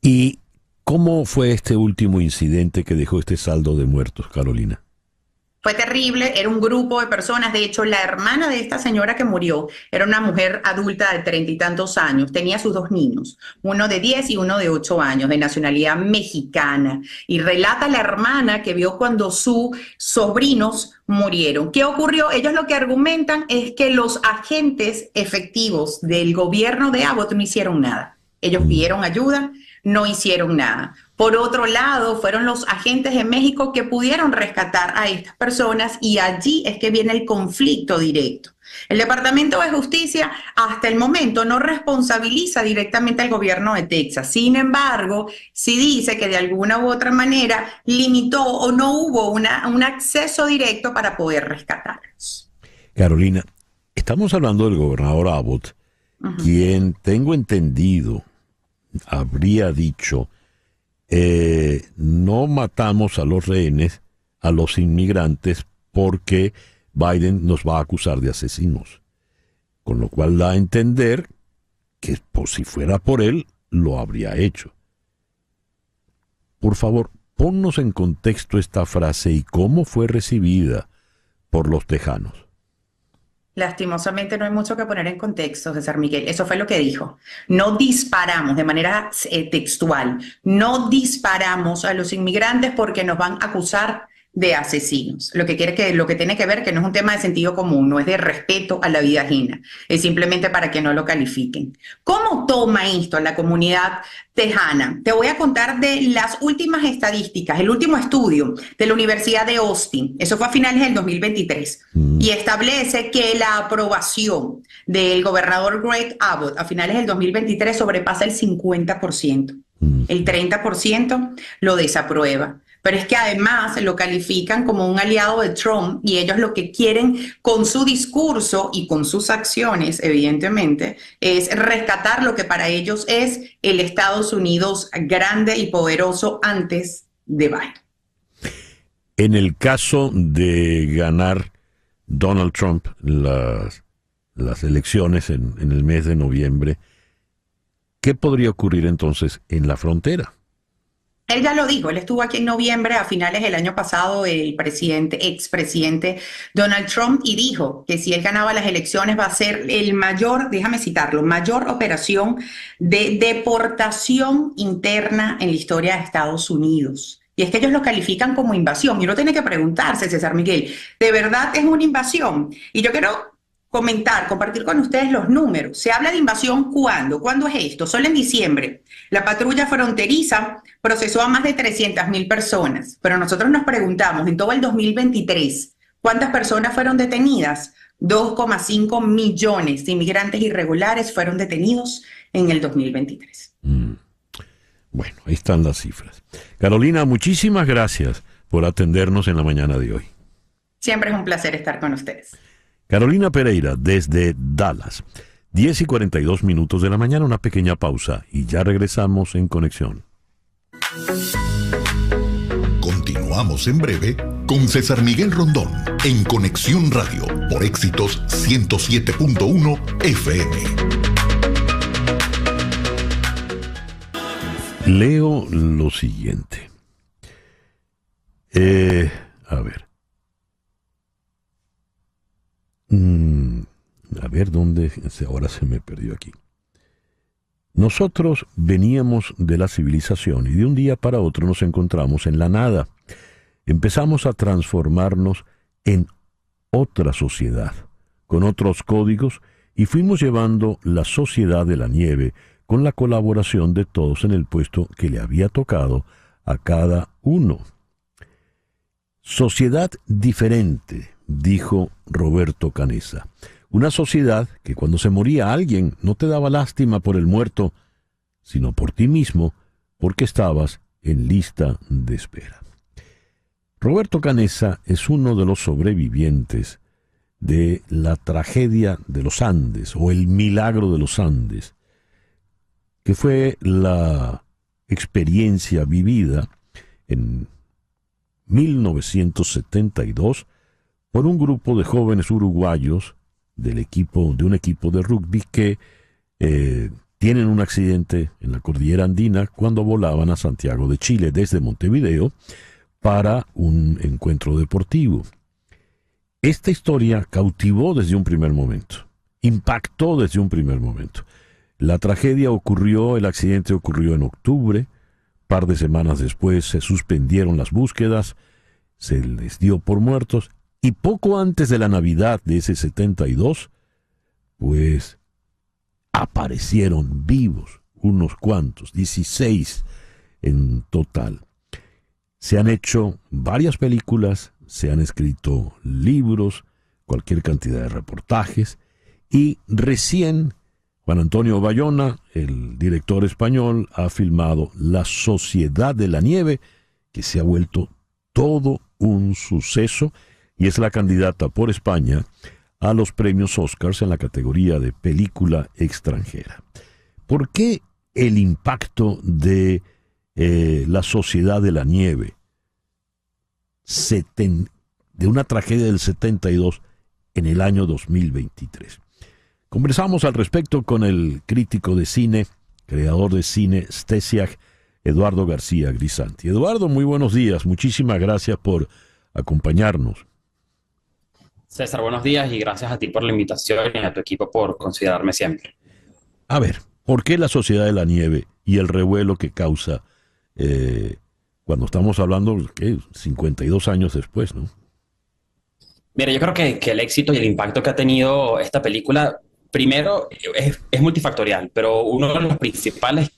¿Y cómo fue este último incidente que dejó este saldo de muertos, Carolina? Fue terrible, era un grupo de personas. De hecho, la hermana de esta señora que murió era una mujer adulta de 30 y tantos años. Tenía sus 2 niños, uno de 10 y uno de 8 años, de nacionalidad mexicana. Y relata la hermana que vio cuando sus sobrinos murieron. ¿Qué ocurrió? Ellos lo que argumentan es que los agentes efectivos del gobierno de Abbott no hicieron nada. Ellos pidieron ayuda, no hicieron nada. Por otro lado, fueron los agentes de México que pudieron rescatar a estas personas y allí es que viene el conflicto directo. El Departamento de Justicia hasta el momento no responsabiliza directamente al gobierno de Texas. Sin embargo, sí dice que de alguna u otra manera limitó o no hubo un acceso directo para poder rescatarlos. Carolina, estamos hablando del gobernador Abbott, quien tengo entendido habría dicho, no matamos a los rehenes, a los inmigrantes, porque Biden nos va a acusar de asesinos. Con lo cual da a entender que, por si fuera por él, lo habría hecho. Por favor, ponnos en contexto esta frase y cómo fue recibida por los tejanos. Lastimosamente no hay mucho que poner en contexto, César Miguel. Eso fue lo que dijo. No disparamos, de manera textual, no disparamos a los inmigrantes porque nos van a acusar de asesinos. Lo que tiene que ver que no es un tema de sentido común, no es de respeto a la vida ajena, es simplemente para que no lo califiquen. ¿Cómo toma esto la comunidad tejana? Te voy a contar de las últimas estadísticas, el último estudio de la Universidad de Austin, eso fue a finales del 2023, y establece que la aprobación del gobernador Greg Abbott a finales del 2023 sobrepasa el 50%, el 30% lo desaprueba. Pero es que además lo califican como un aliado de Trump y ellos lo que quieren con su discurso y con sus acciones, evidentemente, es rescatar lo que para ellos es el Estados Unidos grande y poderoso antes de Biden. En el caso de ganar Donald Trump las elecciones en el mes de noviembre, ¿qué podría ocurrir entonces en la frontera? Él ya lo dijo, él estuvo aquí en noviembre, a finales del año pasado, el expresidente Donald Trump, y dijo que si él ganaba las elecciones va a ser el mayor, déjame citarlo, mayor operación de deportación interna en la historia de Estados Unidos. Y es que ellos lo califican como invasión. Y uno tiene que preguntarse, César Miguel, ¿de verdad es una invasión? Y yo quiero compartir con ustedes los números. Se habla de invasión ¿cuándo? ¿Cuándo es esto? Solo en diciembre. La patrulla fronteriza procesó a más de 300.000 personas, pero nosotros nos preguntamos, en todo el 2023, ¿cuántas personas fueron detenidas? 2,5 millones de inmigrantes irregulares fueron detenidos en el 2023. Bueno, ahí están las cifras. Carolina, muchísimas gracias por atendernos en la mañana de hoy. Siempre es un placer estar con ustedes. Carolina Pereira, desde Dallas. 10:42 de la mañana, una pequeña pausa y ya regresamos en Conexión. Continuamos en breve con César Miguel Rondón en Conexión Radio por Éxitos 107.1 FM. Leo lo siguiente. A ver dónde, ahora se me perdió aquí. Nosotros veníamos de la civilización y de un día para otro nos encontramos en la nada. Empezamos a transformarnos en otra sociedad, con otros códigos, y fuimos llevando la sociedad de la nieve con la colaboración de todos en el puesto que le había tocado a cada uno. Sociedad diferente, dijo Roberto Canessa. Una sociedad que cuando se moría alguien no te daba lástima por el muerto, sino por ti mismo, porque estabas en lista de espera. Roberto Canessa es uno de los sobrevivientes de la tragedia de los Andes, o el milagro de los Andes, que fue la experiencia vivida en 1972 por un grupo de jóvenes uruguayos de un equipo de rugby que tienen un accidente en la cordillera andina cuando volaban a Santiago de Chile desde Montevideo para un encuentro deportivo. esta historia cautivó desde un primer momento, impactó desde un primer momento. La tragedia ocurrió, el accidente ocurrió en octubre, par de semanas después se suspendieron las búsquedas, se les dio por muertos, y poco antes de la Navidad de ese 72, pues aparecieron vivos unos cuantos, 16 en total. Se han hecho varias películas, se han escrito libros, cualquier cantidad de reportajes, y recién Juan Antonio Bayona, el director español, ha filmado La Sociedad de la Nieve, que se ha vuelto todo un suceso y es la candidata por España a los premios Oscars en la categoría de película extranjera. ¿Por qué el impacto de La Sociedad de la Nieve, de una tragedia del 72 en el año 2023? Conversamos al respecto con el crítico de cine, creador de cine Stesiak, Eduardo García Grisanti. Eduardo, muy buenos días. Muchísimas gracias por acompañarnos. César, buenos días y gracias a ti por la invitación y a tu equipo por considerarme siempre. A ver, ¿por qué La Sociedad de la Nieve y el revuelo que causa cuando estamos hablando, ¿qué? 52 años después, ¿no? Mira, yo creo que el éxito y el impacto que ha tenido esta película, primero, es multifactorial, pero uno de los principales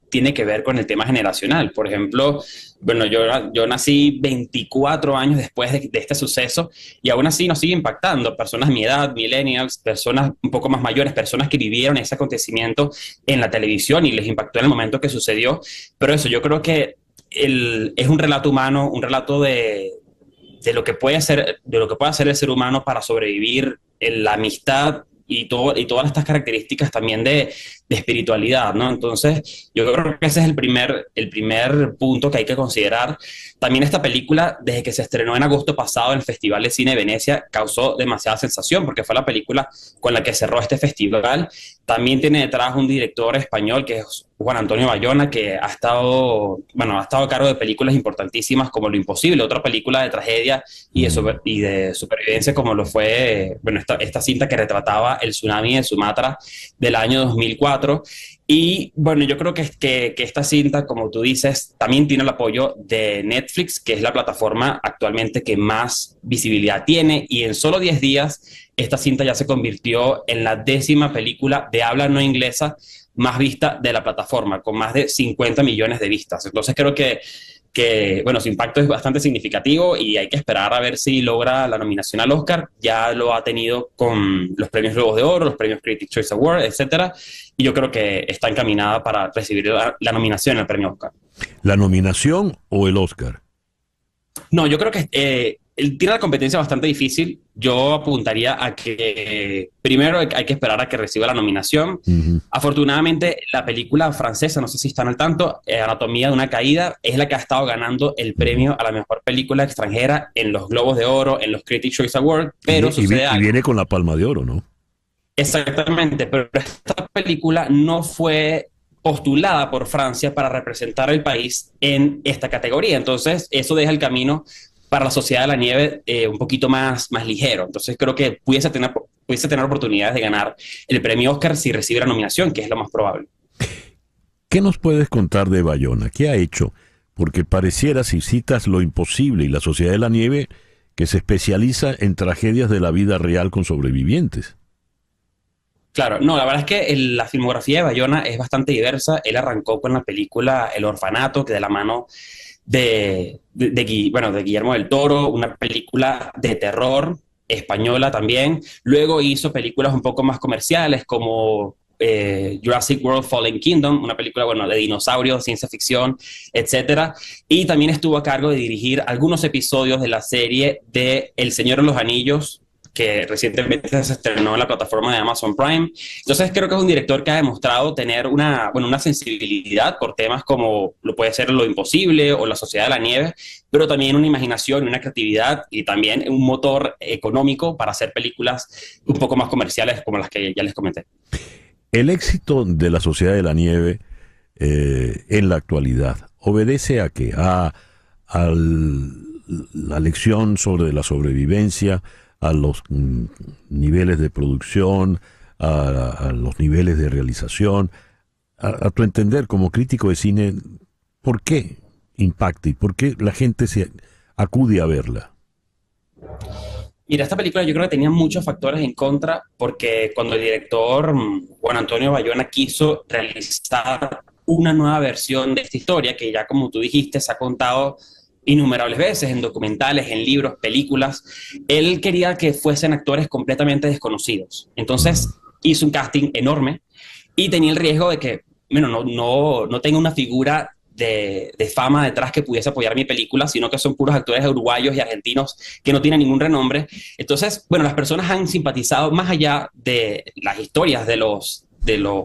tiene que ver con el tema generacional. Por ejemplo, bueno, yo nací 24 años después de este suceso y aún así nos sigue impactando. Personas de mi edad, millennials, personas un poco más mayores, personas que vivieron ese acontecimiento en la televisión y les impactó en el momento que sucedió. Pero eso, yo creo que es un relato humano, un relato de lo que puede hacer el ser humano para sobrevivir, en la amistad y todas estas características también de espiritualidad, ¿no? Entonces, yo creo que ese es el primer punto que hay que considerar. También esta película, desde que se estrenó en agosto pasado en el Festival de Cine de Venecia, causó demasiada sensación porque fue la película con la que cerró este festival. También tiene detrás un director español que es Juan Antonio Bayona, que ha estado a cargo de películas importantísimas como Lo Imposible, otra película de tragedia y de supervivencia como lo fue, esta cinta que retrataba el tsunami de Sumatra del año 2004. Y bueno, yo creo que esta cinta, como tú dices, también tiene el apoyo de Netflix, que es la plataforma actualmente que más visibilidad tiene, y en solo 10 días esta cinta ya se convirtió en la 10ª película de habla no inglesa más vista de la plataforma, con más de 50 millones de vistas. Entonces creo que su impacto es bastante significativo y hay que esperar a ver si logra la nominación al Oscar. Ya lo ha tenido con los premios Globos de Oro, los premios Critics' Choice Award, etcétera, y yo creo que está encaminada para recibir la nominación al premio Oscar. ¿La nominación o el Oscar? No, yo creo que tiene la competencia bastante difícil. Yo apuntaría a que primero hay que esperar a que reciba la nominación. Afortunadamente, la película francesa, no sé si están al tanto, Anatomía de una caída, es la que ha estado ganando el premio a la mejor película extranjera en los Globos de Oro, en los Critics' Choice Awards, pero y viene con la Palma de Oro, ¿no? Exactamente, pero esta película no fue postulada por Francia para representar al país en esta categoría. Entonces, eso deja el camino para La Sociedad de la Nieve un poquito más ligero. Entonces creo que pudiese tener oportunidades de ganar el premio Oscar si recibe la nominación, que es lo más probable. ¿Qué nos puedes contar de Bayona? ¿Qué ha hecho? Porque pareciera, si citas Lo Imposible y La Sociedad de la Nieve, que se especializa en tragedias de la vida real con sobrevivientes. Claro, no, la verdad es que la filmografía de Bayona es bastante diversa. Él arrancó con la película El Orfanato, que de la mano de Guillermo del Toro, una película de terror española también. Luego hizo películas un poco más comerciales como Jurassic World Fallen Kingdom, una película de dinosaurios, ciencia ficción, etcétera. Y también estuvo a cargo de dirigir algunos episodios de la serie de El Señor de los Anillos, que recientemente se estrenó en la plataforma de Amazon Prime. Entonces creo que es un director que ha demostrado tener una sensibilidad por temas como lo puede ser Lo Imposible o La Sociedad de la Nieve, pero también una imaginación, una creatividad y también un motor económico para hacer películas un poco más comerciales como las que ya les comenté. El éxito de La Sociedad de la Nieve en la actualidad obedece a qué? A la lección sobre la sobrevivencia, a los niveles de producción, a los niveles de realización. A tu entender, como crítico de cine, ¿por qué impacta y por qué la gente se acude a verla? Mira, esta película yo creo que tenía muchos factores en contra, porque cuando el director Juan Antonio Bayona quiso realizar una nueva versión de esta historia, que ya como tú dijiste se ha contado innumerables veces en documentales, en libros, películas, él quería que fuesen actores completamente desconocidos. Entonces hizo un casting enorme y tenía el riesgo de que, bueno, no tenga una figura de fama detrás que pudiese apoyar mi película, sino que son puros actores uruguayos y argentinos que no tienen ningún renombre. Entonces, bueno, las personas han simpatizado más allá de las historias de los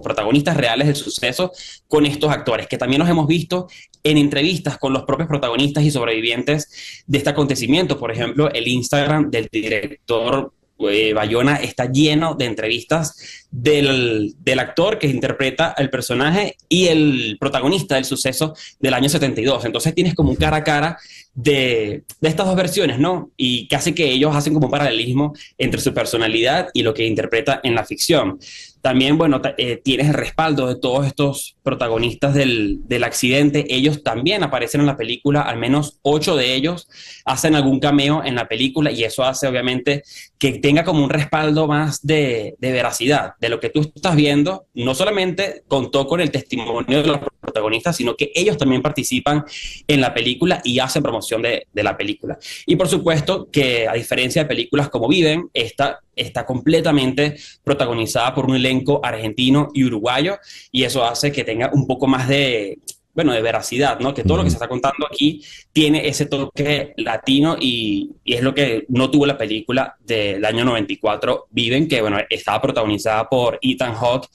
protagonistas reales del suceso con estos actores, que también los hemos visto en entrevistas con los propios protagonistas y sobrevivientes de este acontecimiento. Por ejemplo, el Instagram del director Bayona está lleno de entrevistas del actor que interpreta el personaje y el protagonista del suceso del año 72. Entonces tienes como un cara a cara de estas dos versiones, ¿no? Y casi que ellos hacen como un paralelismo entre su personalidad y lo que interpreta en la ficción. También, bueno, tienes el respaldo de todos estos protagonistas del accidente. Ellos también aparecen en la película, al menos 8 de ellos hacen algún cameo en la película, y eso hace obviamente que tenga como un respaldo más de veracidad, de lo que tú estás viendo. No solamente contó con el testimonio de los protagonistas, sino que ellos también participan en la película y hacen promoción de la película. Y por supuesto que, a diferencia de películas como Viven, esta está completamente protagonizada por un elenco argentino y uruguayo, y eso hace que tenga un poco más de veracidad, ¿no? Que todo lo que se está contando aquí tiene ese toque latino, y es lo que no tuvo la película del año 94, Viven, que, bueno, estaba protagonizada por Ethan Hawke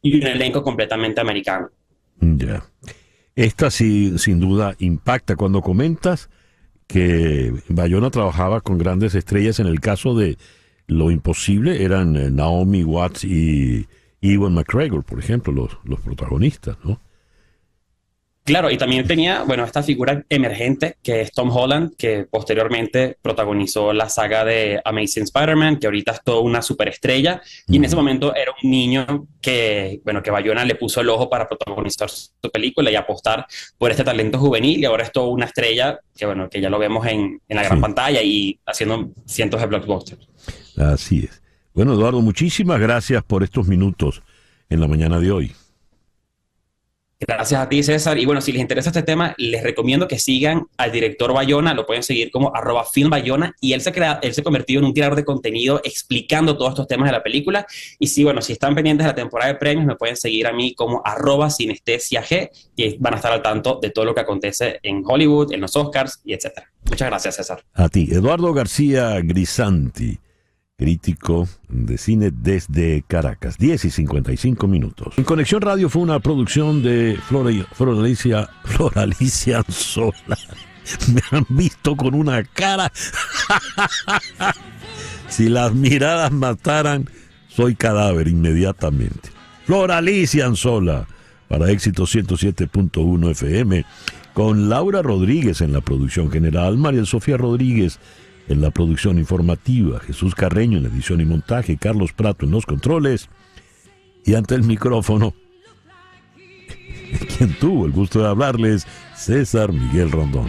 y un elenco completamente americano. Ya. Esta sí, sin duda impacta. Cuando comentas que Bayona trabajaba con grandes estrellas, en el caso de Lo Imposible eran Naomi Watts y Ewan McGregor, por ejemplo, los protagonistas, ¿no? Claro, y también tenía, bueno, esta figura emergente que es Tom Holland, que posteriormente protagonizó la saga de Amazing Spider-Man, que ahorita es toda una superestrella, y en ese momento era un niño que, bueno, que Bayona le puso el ojo para protagonizar su película y apostar por este talento juvenil, y ahora es toda una estrella que, bueno, que ya lo vemos en la gran pantalla y haciendo cientos de blockbusters. Así es. Bueno, Eduardo, muchísimas gracias por estos minutos en la mañana de hoy. Gracias a ti, César. Y bueno, si les interesa este tema, les recomiendo que sigan al director Bayona. Lo pueden seguir como @filmbayona, y él se ha convertido en un creador de contenido explicando todos estos temas de la película. Y sí, bueno, si están pendientes de la temporada de premios, me pueden seguir a mí como @sinestesiag, y van a estar al tanto de todo lo que acontece en Hollywood, en los Oscars y etcétera. Muchas gracias, César. A ti, Eduardo García Grisanti, crítico de cine desde Caracas. 10:55. En Conexión Radio fue una producción de Floralicia Anzola. Me han visto con una cara. Si las miradas mataran, soy cadáver inmediatamente. Floralicia Anzola, para Éxito 107.1 FM, con Laura Rodríguez en la producción general, María Sofía Rodríguez en la producción informativa, Jesús Carreño en la edición y montaje, Carlos Prato en los controles, y ante el micrófono, quien tuvo el gusto de hablarles, César Miguel Rondón.